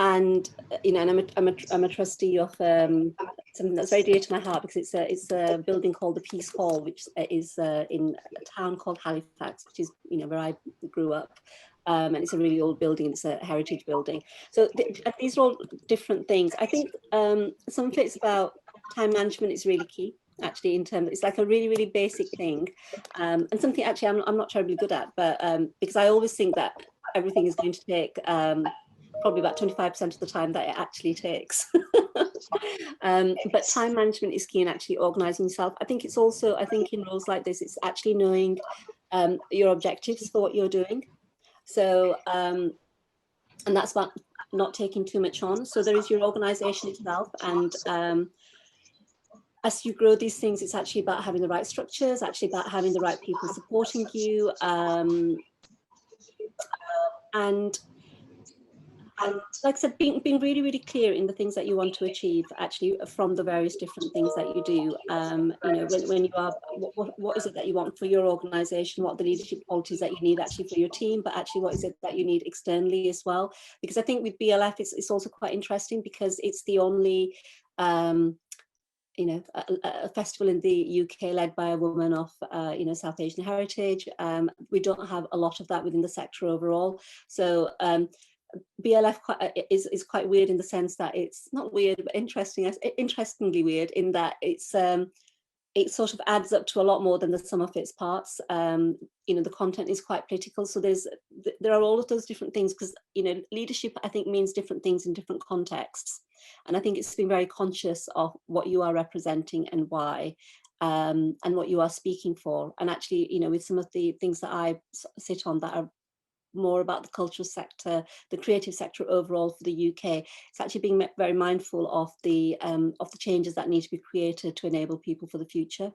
And you know, and I'm a trustee of something that's very dear to my heart, because it's a building called the Peace Hall, which is in a town called Halifax, which is, you know, where I grew up. And it's a really old building. It's a heritage building. So these are all different things. I think some of it's about time management is really key, actually, in terms, it's like a really, really basic thing. And something actually I'm not terribly good at, but because I always think that everything is going to take probably about 25% of the time that it actually takes. But time management is key in actually organizing yourself. I think it's also, I think in roles like this, it's actually knowing your objectives for what you're doing. So, and that's about not taking too much on. So there is your organization itself. And as you grow these things, it's actually about having the right structures, actually about having the right people supporting you. And like I said, being really, really clear in the things that you want to achieve, actually, from the various different things that you do. You know, when you are, what is it that you want for your organization? What are the leadership qualities that you need actually for your team? But actually, what is it that you need externally as well? Because I think with BLF, it's also quite interesting, because it's the only a festival in the UK led by a woman of, South Asian heritage. We don't have a lot of that within the sector overall. So BLF is quite weird in the sense that it's not weird, but interestingly weird in that it sort of adds up to a lot more than the sum of its parts. The content is quite political, so there are all of those different things, because leadership, I think, means different things in different contexts, and I think it's being very conscious of what you are representing and why, and what you are speaking for. And actually, with some of the things that I sit on that are more about the cultural sector, the creative sector overall for the UK, it's actually being very mindful of the changes that need to be created to enable people for the future.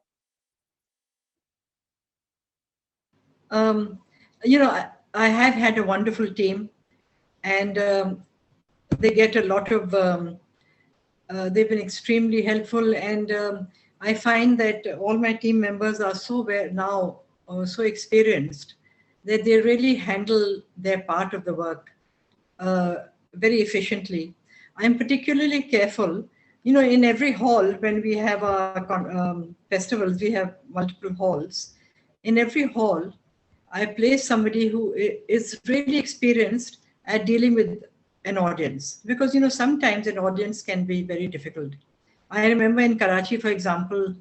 I have had a wonderful team, and they get a lot of, they've been extremely helpful, and I find that all my team members are so experienced that they really handle their part of the work very efficiently. I'm particularly careful, in every hall, when we have our festivals, we have multiple halls. In every hall, I place somebody who is really experienced at dealing with an audience, because sometimes an audience can be very difficult. I remember in Karachi, for example,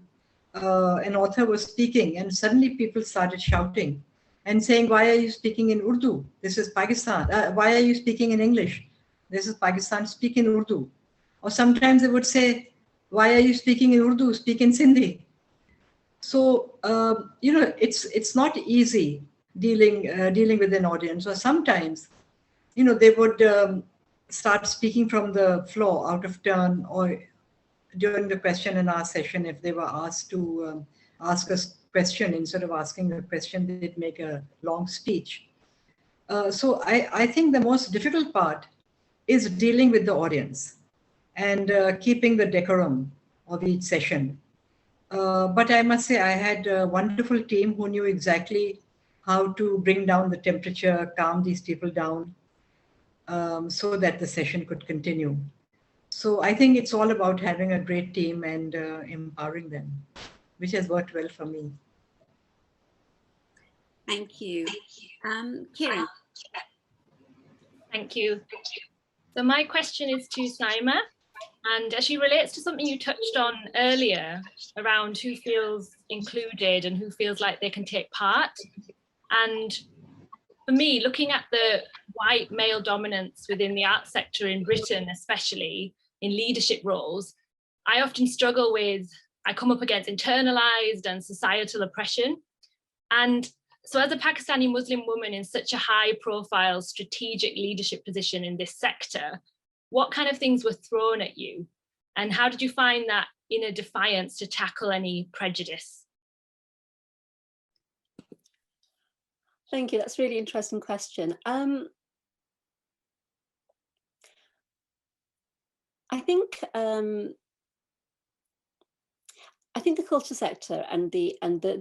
an author was speaking, and suddenly people started shouting and saying, "Why are you speaking in Urdu? This is Pakistan. Why are you speaking in English? This is Pakistan. Speak in Urdu." Or sometimes they would say, "Why are you speaking in Urdu? Speak in Sindhi." So it's not easy dealing with an audience. Or sometimes, they would start speaking from the floor out of turn, or during the question and answer session, if they were asked to ask a question, instead of asking a question, they'd make a long speech. So I think the most difficult part is dealing with the audience and keeping the decorum of each session. But I must say, I had a wonderful team who knew exactly how to bring down the temperature, calm these people down, so that the session could continue. So I think it's all about having a great team and empowering them, which has worked well for me. Thank you. Kieran. Thank you. So my question is to Syima, and she relates to something you touched on earlier around who feels included and who feels like they can take part. And for me, looking at the white male dominance within the arts sector in Britain, especially in leadership roles, I often struggle with, I come up against internalized and societal oppression. And so as a Pakistani Muslim woman in such a high profile strategic leadership position in this sector, what kind of things were thrown at you? And how did you find that inner defiance to tackle any prejudice? Thank you. That's a really interesting question. I think the culture sector and the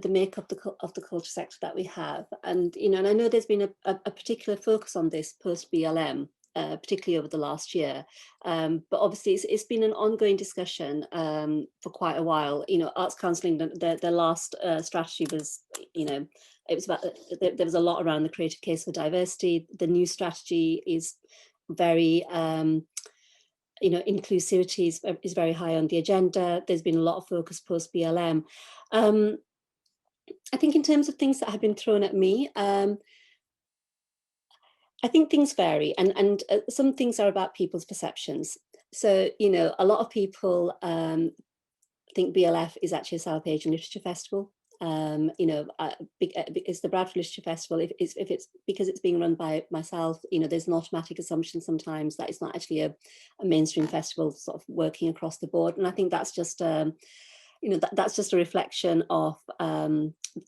makeup of the culture sector that we have, and and I know there's been a particular focus on this post BLM, particularly over the last year, but obviously it's been an ongoing discussion for quite a while. Arts Counselling, the last strategy was, it was about, there was a lot around the creative case for diversity. The new strategy is very inclusivity is very high on the agenda. There's been a lot of focus post BLM. I think in terms of things that have been thrown at me, I think things vary, and some things are about people's perceptions. So, a lot of people think BLF is actually a South Asian Literature Festival. It's the Bradford Literature Festival. If it's because it's being run by myself, there's an automatic assumption sometimes that it's not actually a mainstream festival sort of working across the board. And I think that's just that's just a reflection of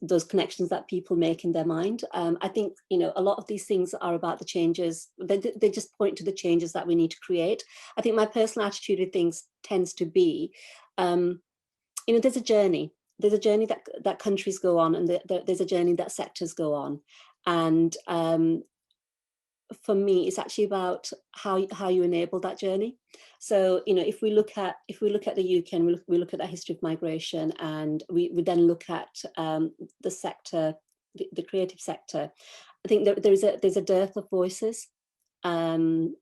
those connections that people make in their mind. I think a lot of these things are about the changes. They just point to the changes that we need to create. I think my personal attitude of things tends to be, there's a journey. There's a journey that countries go on, and there's a journey that sectors go on. And for me, it's actually about how you enable that journey. So, you know, if we look at the UK and we look at that history of migration, and we then look at the sector, the creative sector, I think there's a dearth of voices in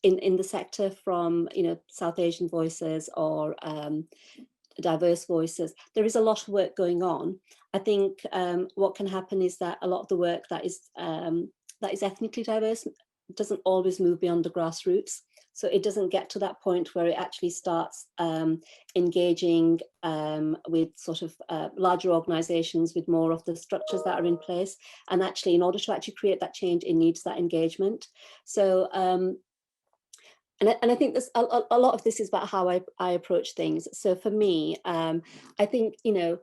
the sector, from, you know, South Asian voices or diverse voices. There is a lot of work going on. I think what can happen is that a lot of the work that is ethnically diverse doesn't always move beyond the grassroots. So it doesn't get to that point where it actually starts engaging with sort of larger organizations, with more of the structures that are in place. And actually, in order to actually create that change, it needs that engagement. So and I think this, a lot of this is about how I approach things. So for me, I think, you know,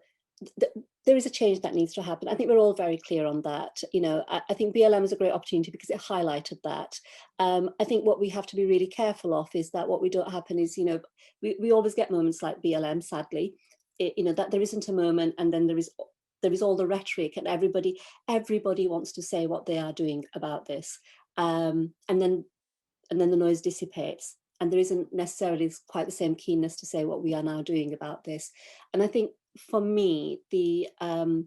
there is a change that needs to happen. I think we're all very clear on that. You know, I think BLM was a great opportunity because it highlighted that. I think what we have to be really careful of is that what we don't happen is, you know, we always get moments like BLM, sadly, you know, that there isn't a moment, and then there is all the rhetoric, and everybody wants to say what they are doing about this. And then the noise dissipates, and there isn't necessarily quite the same keenness to say what we are now doing about this. And I think for me, you know,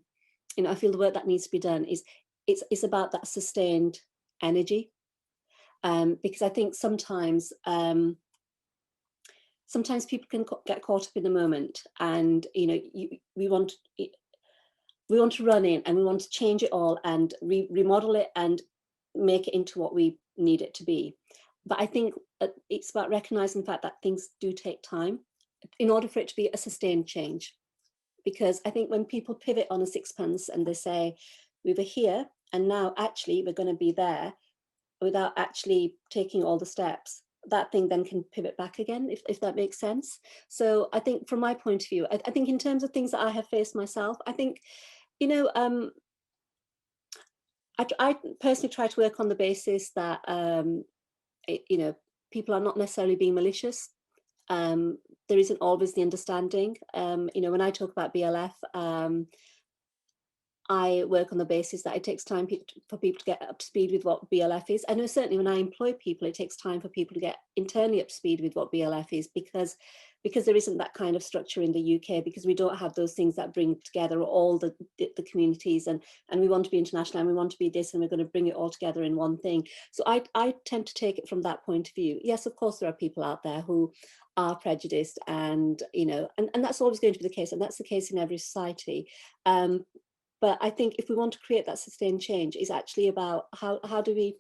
I feel the work that needs to be done is it's about that sustained energy, because I think sometimes people can get caught up in the moment, and, you know, we want to run in and we want to change it all and remodel it and make it into what we need it to be. But I think it's about recognizing the fact that things do take time in order for it to be a sustained change. Because I think when people pivot on a sixpence and they say, we were here and now actually we're going to be there, without actually taking all the steps, that thing then can pivot back again, if that makes sense. So I think from my point of view, I think in terms of things that I have faced myself, I think, you know, I personally try to work on the basis that, you know, people are not necessarily being malicious. There isn't always the understanding. You know, when I talk about BLF, I work on the basis that it takes time for people to get up to speed with what BLF is. I know certainly when I employ people, it takes time for people to get internally up to speed with what BLF is, because there isn't that kind of structure in the UK, because we don't have those things that bring together all the communities, and we want to be international, and we want to be this, and we're going to bring it all together in one thing. So I tend to take it from that point of view. Yes, of course, there are people out there who are prejudiced, and, you know, and that's always going to be the case, and that's the case in every society. But I think if we want to create that sustained change, is actually about how do we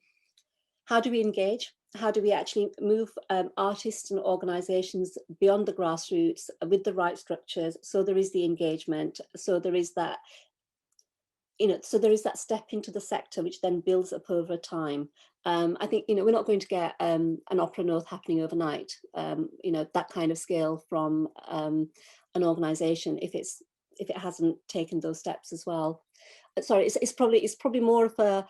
engage? How do we actually move artists and organizations beyond the grassroots with the right structures? So there is the engagement. So there is that, you know, so there is that step into the sector, which then builds up over time. I think, you know, we're not going to get an Opera North happening overnight, you know, that kind of scale from an organization, if it hasn't taken those steps as well. Sorry, it's probably more of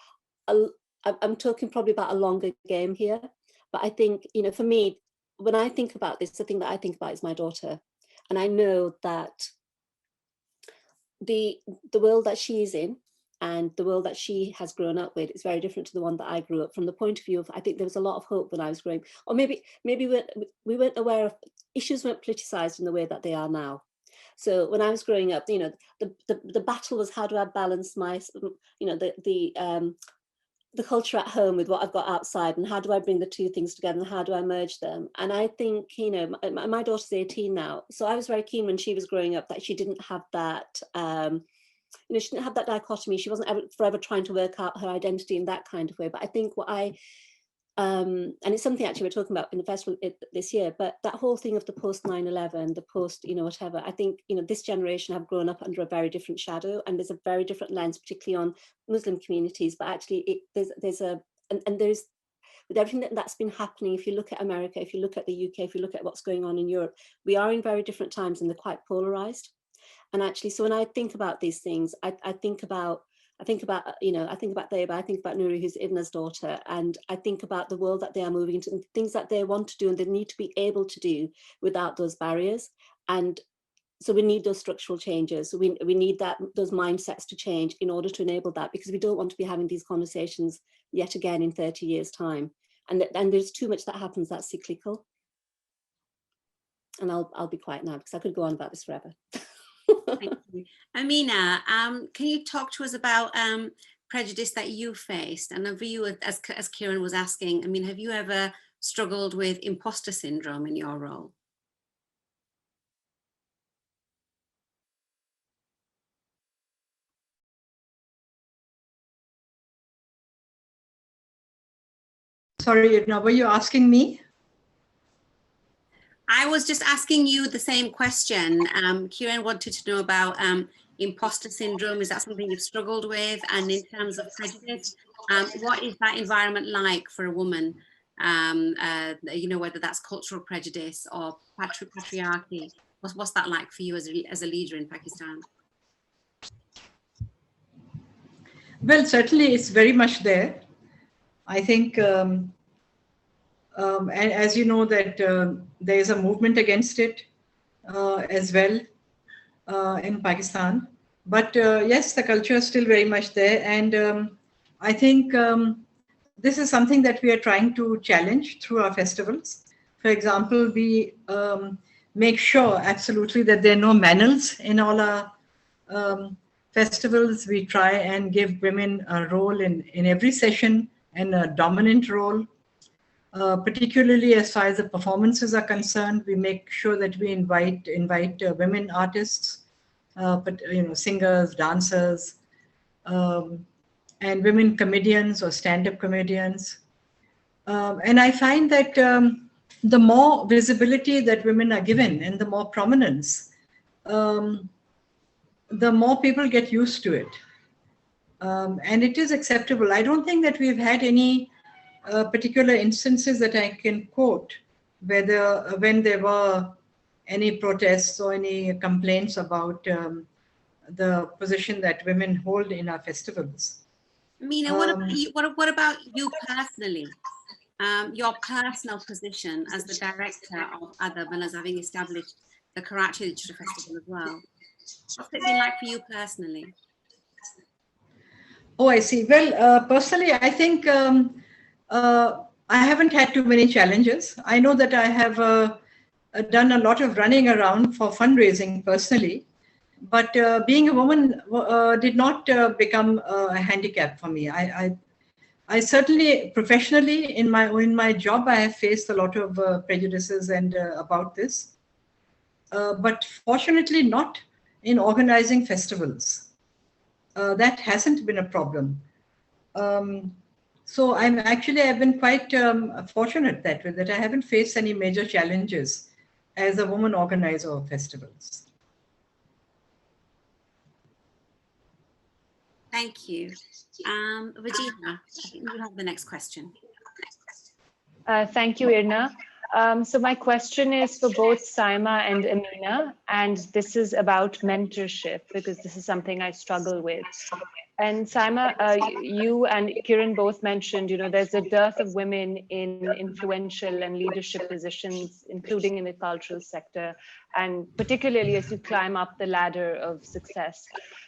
I'm talking probably about a longer game here. But I think, you know, for me, when I think about this, the thing that I think about is my daughter. And I know that the world that she is in and the world that she has grown up with is very different to the one that I grew up. From the point of view of, I think there was a lot of hope when I was growing, or maybe we weren't aware of, issues weren't politicized in the way that they are now. So when I was growing up, you know, the battle was, how do I balance my, you know, the culture at home with what I've got outside, and how do I bring the two things together, and how do I merge them? And I think, you know, my daughter's 18 now, so I was very keen when she was growing up that she didn't have that, you know, she didn't have that dichotomy. She wasn't forever trying to work out her identity in that kind of way. But I think what and it's something actually we're talking about in the festival this year, but that whole thing of the post 9/11, the post, you know, whatever, I think, you know, this generation have grown up under a very different shadow, and there's a very different lens, particularly on Muslim communities. But actually there's with everything that's been happening, if you look at America, if you look at the UK, if you look at what's going on in Europe, we are in very different times, and they're quite polarized. And actually, so when I think about these things, I think about, you know, I think about Theba, I think about Nuri, who's Idna's daughter, and I think about the world that they are moving into, and things that they want to do and they need to be able to do without those barriers. And So we need those structural changes. So we need those mindsets to change in order to enable that, because we don't want to be having these conversations yet again in 30 years' time. And there's too much that happens that's cyclical. And I'll be quiet now because I could go on about this forever. Thank you. Ameena, can you talk to us about prejudice that you faced? And for you, as Kieran was asking, I mean, have you ever struggled with imposter syndrome in your role? Sorry, were you asking me? I was just asking you the same question. Kieran wanted to know about imposter syndrome. Is that something you've struggled with? And in terms of prejudice, what is that environment like for a woman? You know, whether that's cultural prejudice or patriarchy. What's that like for you as a leader in Pakistan? Well, certainly it's very much there. I think, and as you know, that there is a movement against it as well in Pakistan. But yes, the culture is still very much there. And I think this is something that we are trying to challenge through our festivals. For example, we make sure absolutely that there are no manuals in all our festivals. We try and give women a role in every session, and a dominant role. Particularly as far as the performances are concerned, we make sure that we invite women artists, but singers, dancers, and women comedians or stand-up comedians. And I find that the more visibility that women are given and the more prominence, the more people get used to it. And it is acceptable. I don't think that we've had any particular instances that I can quote when there were any protests or any complaints about the position that women hold in our festivals. Ameena, what about you personally? Your personal position as the director of Adab and as having established the Karachi Literature Festival as well. What's it been like for you personally? Oh, I see. Well, personally, I think I haven't had too many challenges. I know that I have done a lot of running around for fundraising personally, but being a woman did not become a handicap for me. I certainly, professionally, in my job, I have faced a lot of prejudices and about this, but fortunately not in organizing festivals. That hasn't been a problem. So I've been quite fortunate that I haven't faced any major challenges as a woman organizer of festivals. Thank you. Vajiha, I think you have the next question. Thank you, Irna. So my question is for both Syima and Ameena, and this is about mentorship, because this is something I struggle with. And Syima, you and Kieran both mentioned, there's a dearth of women in influential and leadership positions, including in the cultural sector, and particularly as you climb up the ladder of success.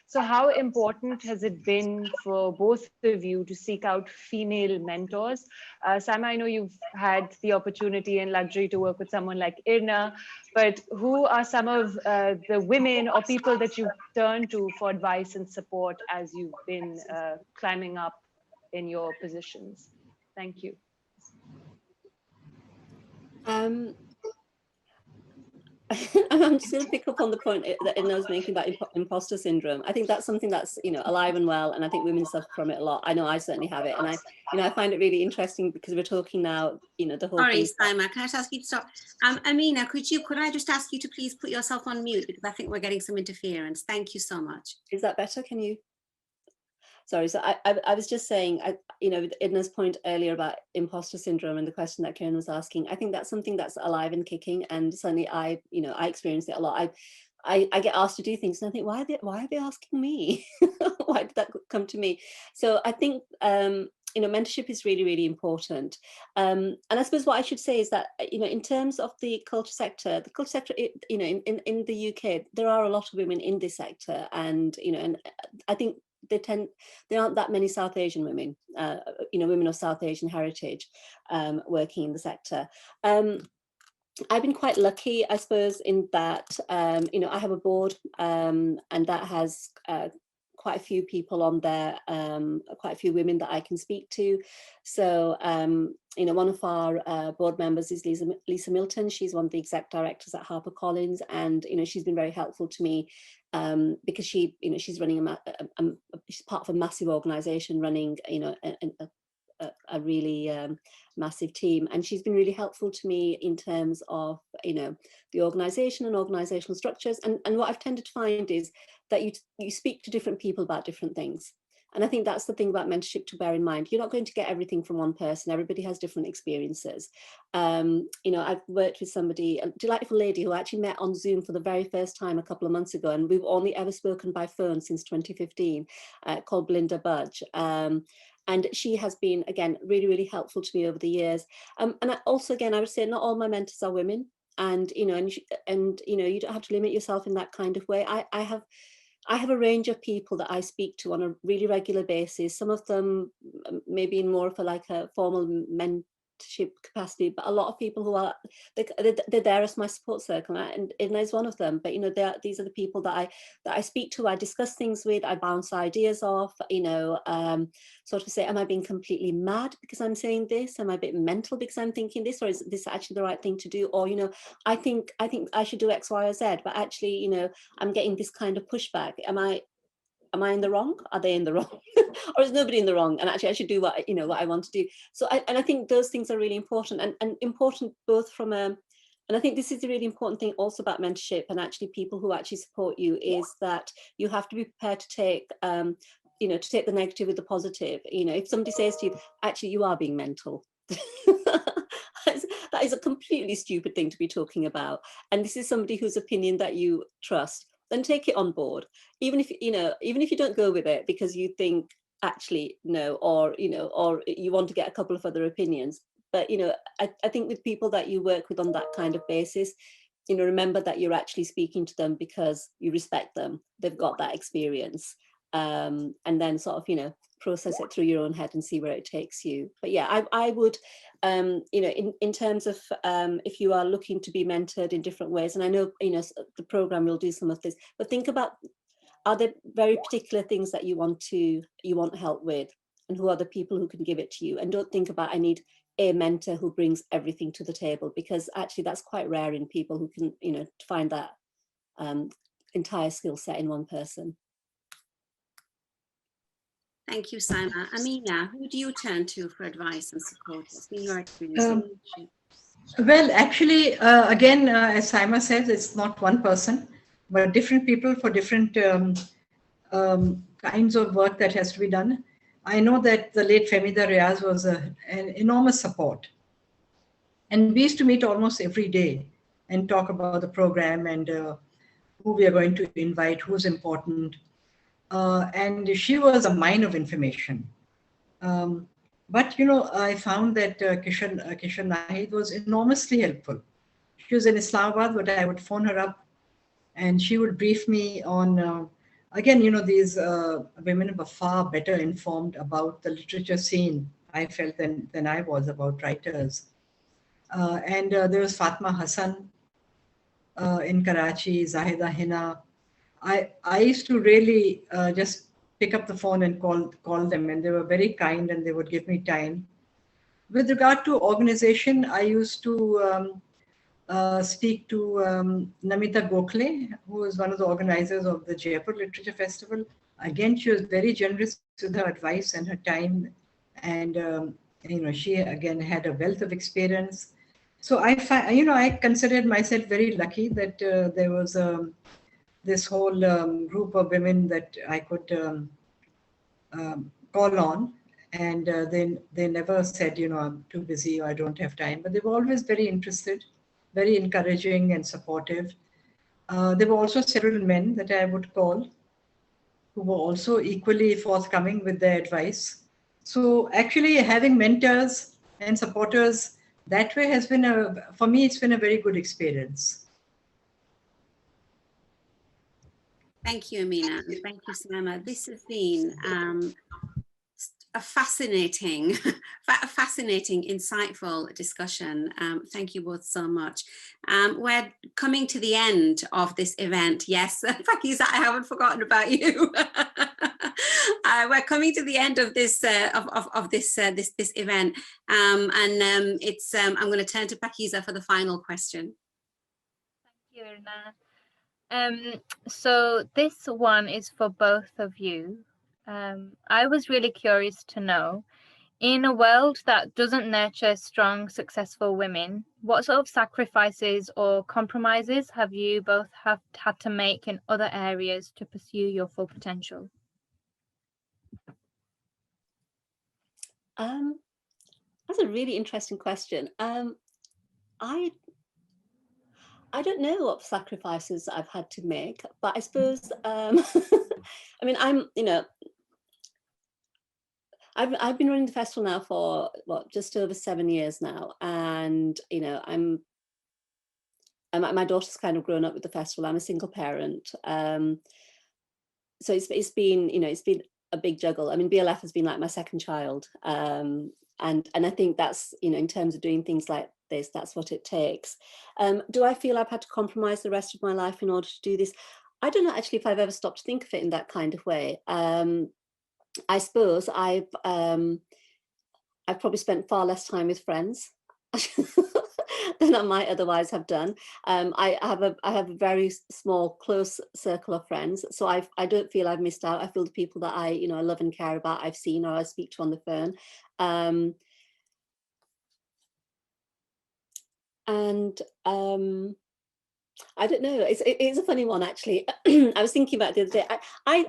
So how important has it been for both of you to seek out female mentors? Syima, I know you've had the opportunity and luxury to work with someone like Irna, but who are some of the women or people that you've turned to for advice and support as you've been climbing up in your positions? Thank you. I'm just going to pick up on the point that Irna was making about imposter syndrome. I think that's something that's alive and well, and I think women suffer from it a lot. I know I certainly have it, and I find it really interesting because we're talking now. The whole. Sorry, Syima, can I just ask you to stop? Ameena, could I just ask you to please put yourself on mute, because I think we're getting some interference. Thank you so much. Is that better? Can you? Sorry, so I was just saying, with Idna's point earlier about imposter syndrome and the question that Kieran was asking, I think that's something that's alive and kicking, and certainly I experience it a lot. I get asked to do things and I think, why are they asking me? Why did that come to me? So I think mentorship is really, really important. And I suppose what I should say is that, in terms of the culture sector, in the UK, there are a lot of women in this sector, and, and I think there aren't that many South Asian women, women of South Asian heritage working in the sector. I've been quite lucky, I suppose, in that, I have a board and that has quite a few people on there, quite a few women that I can speak to. So, one of our board members is Lisa Milton. She's one of the exec directors at HarperCollins, and she's been very helpful to me because she's running she's part of a massive organisation running a really massive team, and she's been really helpful to me in terms of the organisation and organisational structures, and what I've tended to find is that you speak to different people about different things, and I think that's the thing about mentorship to bear in mind. You're not going to get everything from one person. Everybody has different experiences. I've worked with somebody, a delightful lady who I actually met on Zoom for the very first time a couple of months ago, and we've only ever spoken by phone since 2015, called Belinda Budge. And she has been, again, really, really helpful to me over the years. And also, again, I would say not all my mentors are women, and you don't have to limit yourself in that kind of way. I have a range of people that I speak to on a really regular basis. Some of them maybe in more of a formal mentorship capacity, but a lot of people who are they're there as my support circle, and Idna is one of them. But these are the people that I speak to, I discuss things with, I bounce ideas off. Sort of say, am I being completely mad because I'm saying this? Am I a bit mental because I'm thinking this, or is this actually the right thing to do? Or I think I should do X, Y, or Z, but actually I'm getting this kind of pushback. Am I in the wrong? Are they in the wrong? Or is nobody in the wrong? And actually I should do what I want to do. So I think those things are really important, and important both from and I think this is a really important thing also about mentorship and actually people who actually support you, is that you have to be prepared to take to take the negative with the positive. If somebody says to you, actually you are being mental, that is a completely stupid thing to be talking about, and this is somebody whose opinion that you trust, then take it on board, even if you don't go with it because you think actually no, or you want to get a couple of other opinions. But I think with people that you work with on that kind of basis, remember that you're actually speaking to them because you respect them, they've got that experience, and then sort of process it through your own head and see where it takes you. But yeah, I would in terms of if you are looking to be mentored in different ways, and I know the program will do some of this, but think about, are there very particular things that you want help with, and who are the people who can give it to you? And don't think about, I need a mentor who brings everything to the table, because actually that's quite rare in people who can find that entire skill set in one person. Thank you, Syima. Ameena, who do you turn to for advice and support? What's been your experience? Well, actually, again, as Syima says, it's not one person, but different people for different kinds of work that has to be done. I know that the late Femida Riaz was an enormous support. And we used to meet almost every day and talk about the program and who we are going to invite, who's important. And she was a mine of information. But I found that Kishan Nahid was enormously helpful. She was in Islamabad, but I would phone her up and she would brief me on, again, these women were far better informed about the literature scene, I felt, than I was about writers. And there was Fatma Hassan in Karachi, Zahida Hina. I used to really just pick up the phone and call them, and they were very kind and they would give me time. With regard to organization, I used to speak to Namita Gokhale, who was one of the organizers of the Jaipur Literature Festival. Again, she was very generous with her advice and her time, and she again had a wealth of experience. So I considered myself very lucky that there was this whole group of women that I could call on, and they never said, I'm too busy or I don't have time, but they were always very interested, very encouraging and supportive. There were also several men that I would call who were also equally forthcoming with their advice. So actually having mentors and supporters that way has been for me, it's been a very good experience. Thank you, Ameena, and thank you, Syima. This has been a fascinating, insightful discussion. Thank you both so much. We're coming to the end of this event. Yes, Pakiza, I haven't forgotten about you. We're coming to the end of this this event, and I'm going to turn to Pakiza for the final question. Thank you, Irna. So this one is for both of you. I was really curious to know, in a world that doesn't nurture strong, successful women, what sort of sacrifices or compromises have you both had to make in other areas to pursue your full potential? That's a really interesting question. I don't know what sacrifices I've had to make, but I suppose, I mean, I've been running the festival now for just over 7 years now, and my daughter's kind of grown up with the festival. I'm a single parent, so it's been it's been a big juggle. I mean, BLF has been like my second child, and I think that's in terms of doing things like this, that's what it takes. Do I feel I've had to compromise the rest of my life in order to do this? I don't know actually if I've ever stopped to think of it in that kind of way. I suppose I've probably spent far less time with friends than I might otherwise have done. I have a very small, close circle of friends, so I don't feel I've missed out. I feel the people that I love and care about, I've seen or I speak to on the phone. I don't know. It's a funny one, actually. I was thinking about it the other day.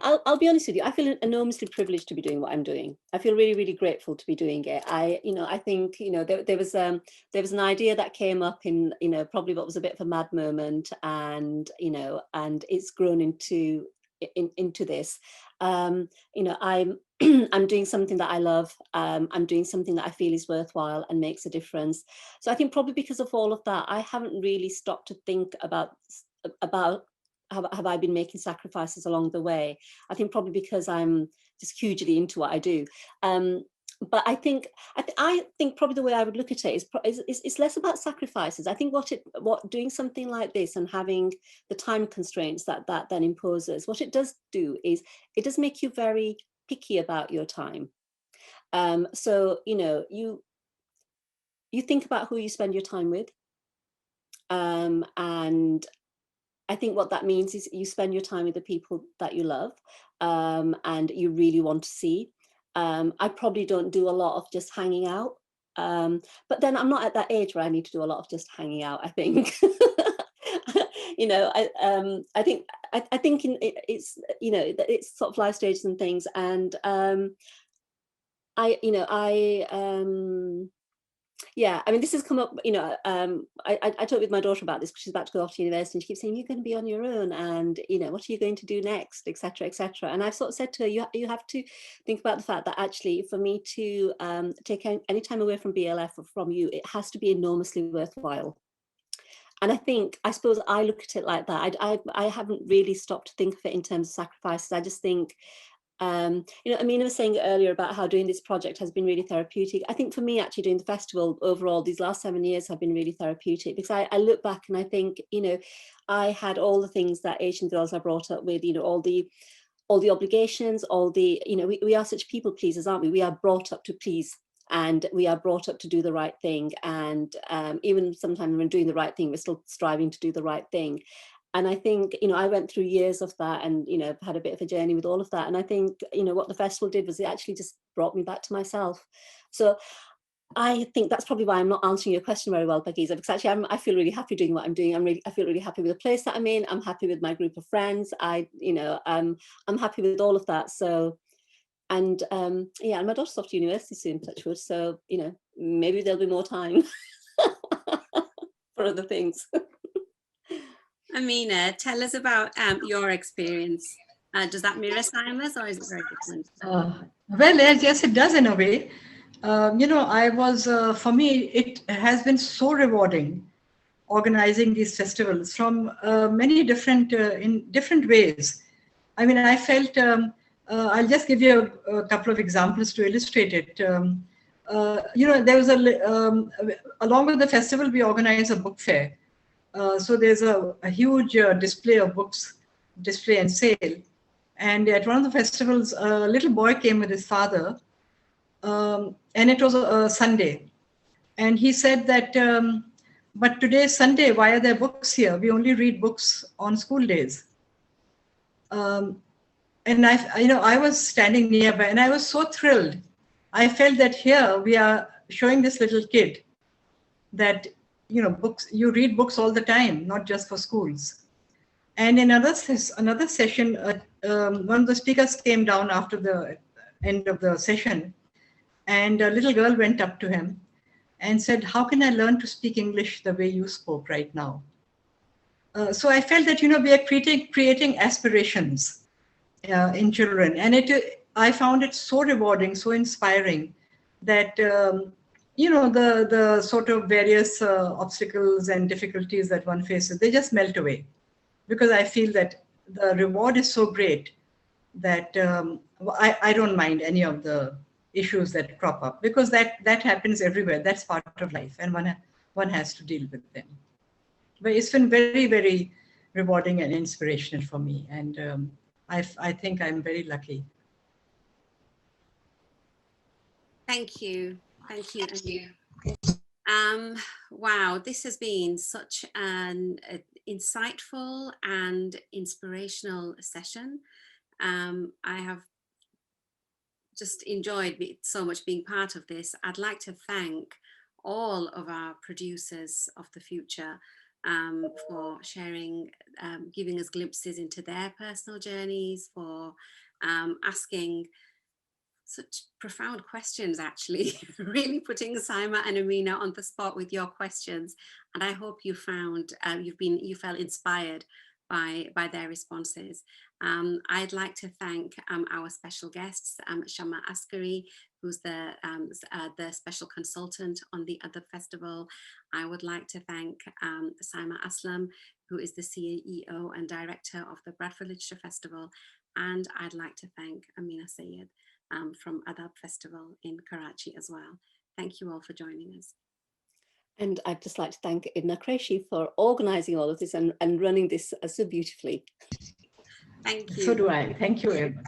I'll be honest with you. I feel enormously privileged to be doing what I'm doing. I feel really, really grateful to be doing it. I think there was an idea that came up in probably what was a bit of a mad moment, and and it's grown into this. I'm doing something that I love. I'm doing something that I feel is worthwhile and makes a difference. So I think probably because of all of that, I haven't really stopped to think about have I been making sacrifices along the way. I think probably because I'm just hugely into what I do. But I think probably the way I would look at it is less about sacrifices. I think what doing something like this and having the time constraints that then imposes, what it does do is it does make you very picky about your time. So you think about who you spend your time with, and I think what that means is you spend your time with the people that you love, and you really want to see. I probably don't do a lot of just hanging out, but then I'm not at that age where I need to do a lot of just hanging out, I think. I think it's sort of life stages and things, and yeah, I mean, this has come up, I talked with my daughter about this because she's about to go off to university, and she keeps saying, you're going to be on your own, and what are you going to do next, etc., etc. And I've sort of said to her, you have to think about the fact that actually for me to take any time away from BLF or from you, it has to be enormously worthwhile. And I suppose I look at it like that. I haven't really stopped to think of it in terms of sacrifices. I just think, Ameena was saying earlier about how doing this project has been really therapeutic. I think for me, actually doing the festival overall, these last 7 years have been really therapeutic, because I look back and I think, I had all the things that Asian girls are brought up with, all the obligations, all the, we are such people pleasers, aren't we? We are brought up to please, and we are brought up to do the right thing. And even sometimes when we're doing the right thing, we're still striving to do the right thing. And I think, I went through years of that, and, had a bit of a journey with all of that. And I think, what the festival did was it actually just brought me back to myself. So I think that's probably why I'm not answering your question very well, Pakiza, because actually I feel really happy doing what I'm doing. I feel really happy with the place that I'm in. I'm happy with my group of friends. I'm happy with all of that. So, and yeah, and my daughter's off to university soon, touch wood. So, maybe there'll be more time for other things. Ameena, tell us about your experience Does that mirror Syima's, or is it very different? Well, yes, it does in a way. I was, for me, it has been so rewarding organizing these festivals from many different, in different ways. I mean, I felt, I'll just give you a couple of examples to illustrate it. There was along with the festival, we organize a book fair. So there's a huge display of books, display and sale. And at one of the festivals, a little boy came with his father, and it was a Sunday. And he said that, but today is Sunday, why are there books here? We only read books on school days. And I was standing nearby, and I was so thrilled. I felt that here we are showing this little kid that, books, you read books all the time, not just for schools. And in another session, one of the speakers came down after the end of the session, and a little girl went up to him and said, "How can I learn to speak English the way you spoke right now?" So I felt that, we are creating aspirations in children. And I found it so rewarding, so inspiring that, the sort of various obstacles and difficulties that one faces, they just melt away. Because I feel that the reward is so great that I don't mind any of the issues that crop up, because that happens everywhere. That's part of life, and one has to deal with them. But it's been very, very rewarding and inspirational for me, and I think I'm very lucky. Thank you. Wow, this has been such an insightful and inspirational session. I have just enjoyed so much being part of this. I'd like to thank all of our producers of the future for sharing, giving us glimpses into their personal journeys, for asking such profound questions, actually, really putting Syima and Ameena on the spot with your questions. And I hope you found, you felt inspired by their responses. I'd like to thank our special guests, Syima Aslam, who's the special consultant on the Adab Festival. I would like to thank Syima Aslam, who is the CEO and director of the Bradford Literature Festival. And I'd like to thank Ameena Saiyid from Adab Festival in Karachi as well. Thank you all for joining us. And I'd just like to thank Ameena Qureshi for organising all of this and running this so beautifully. Thank you. So do I. Thank you, everyone.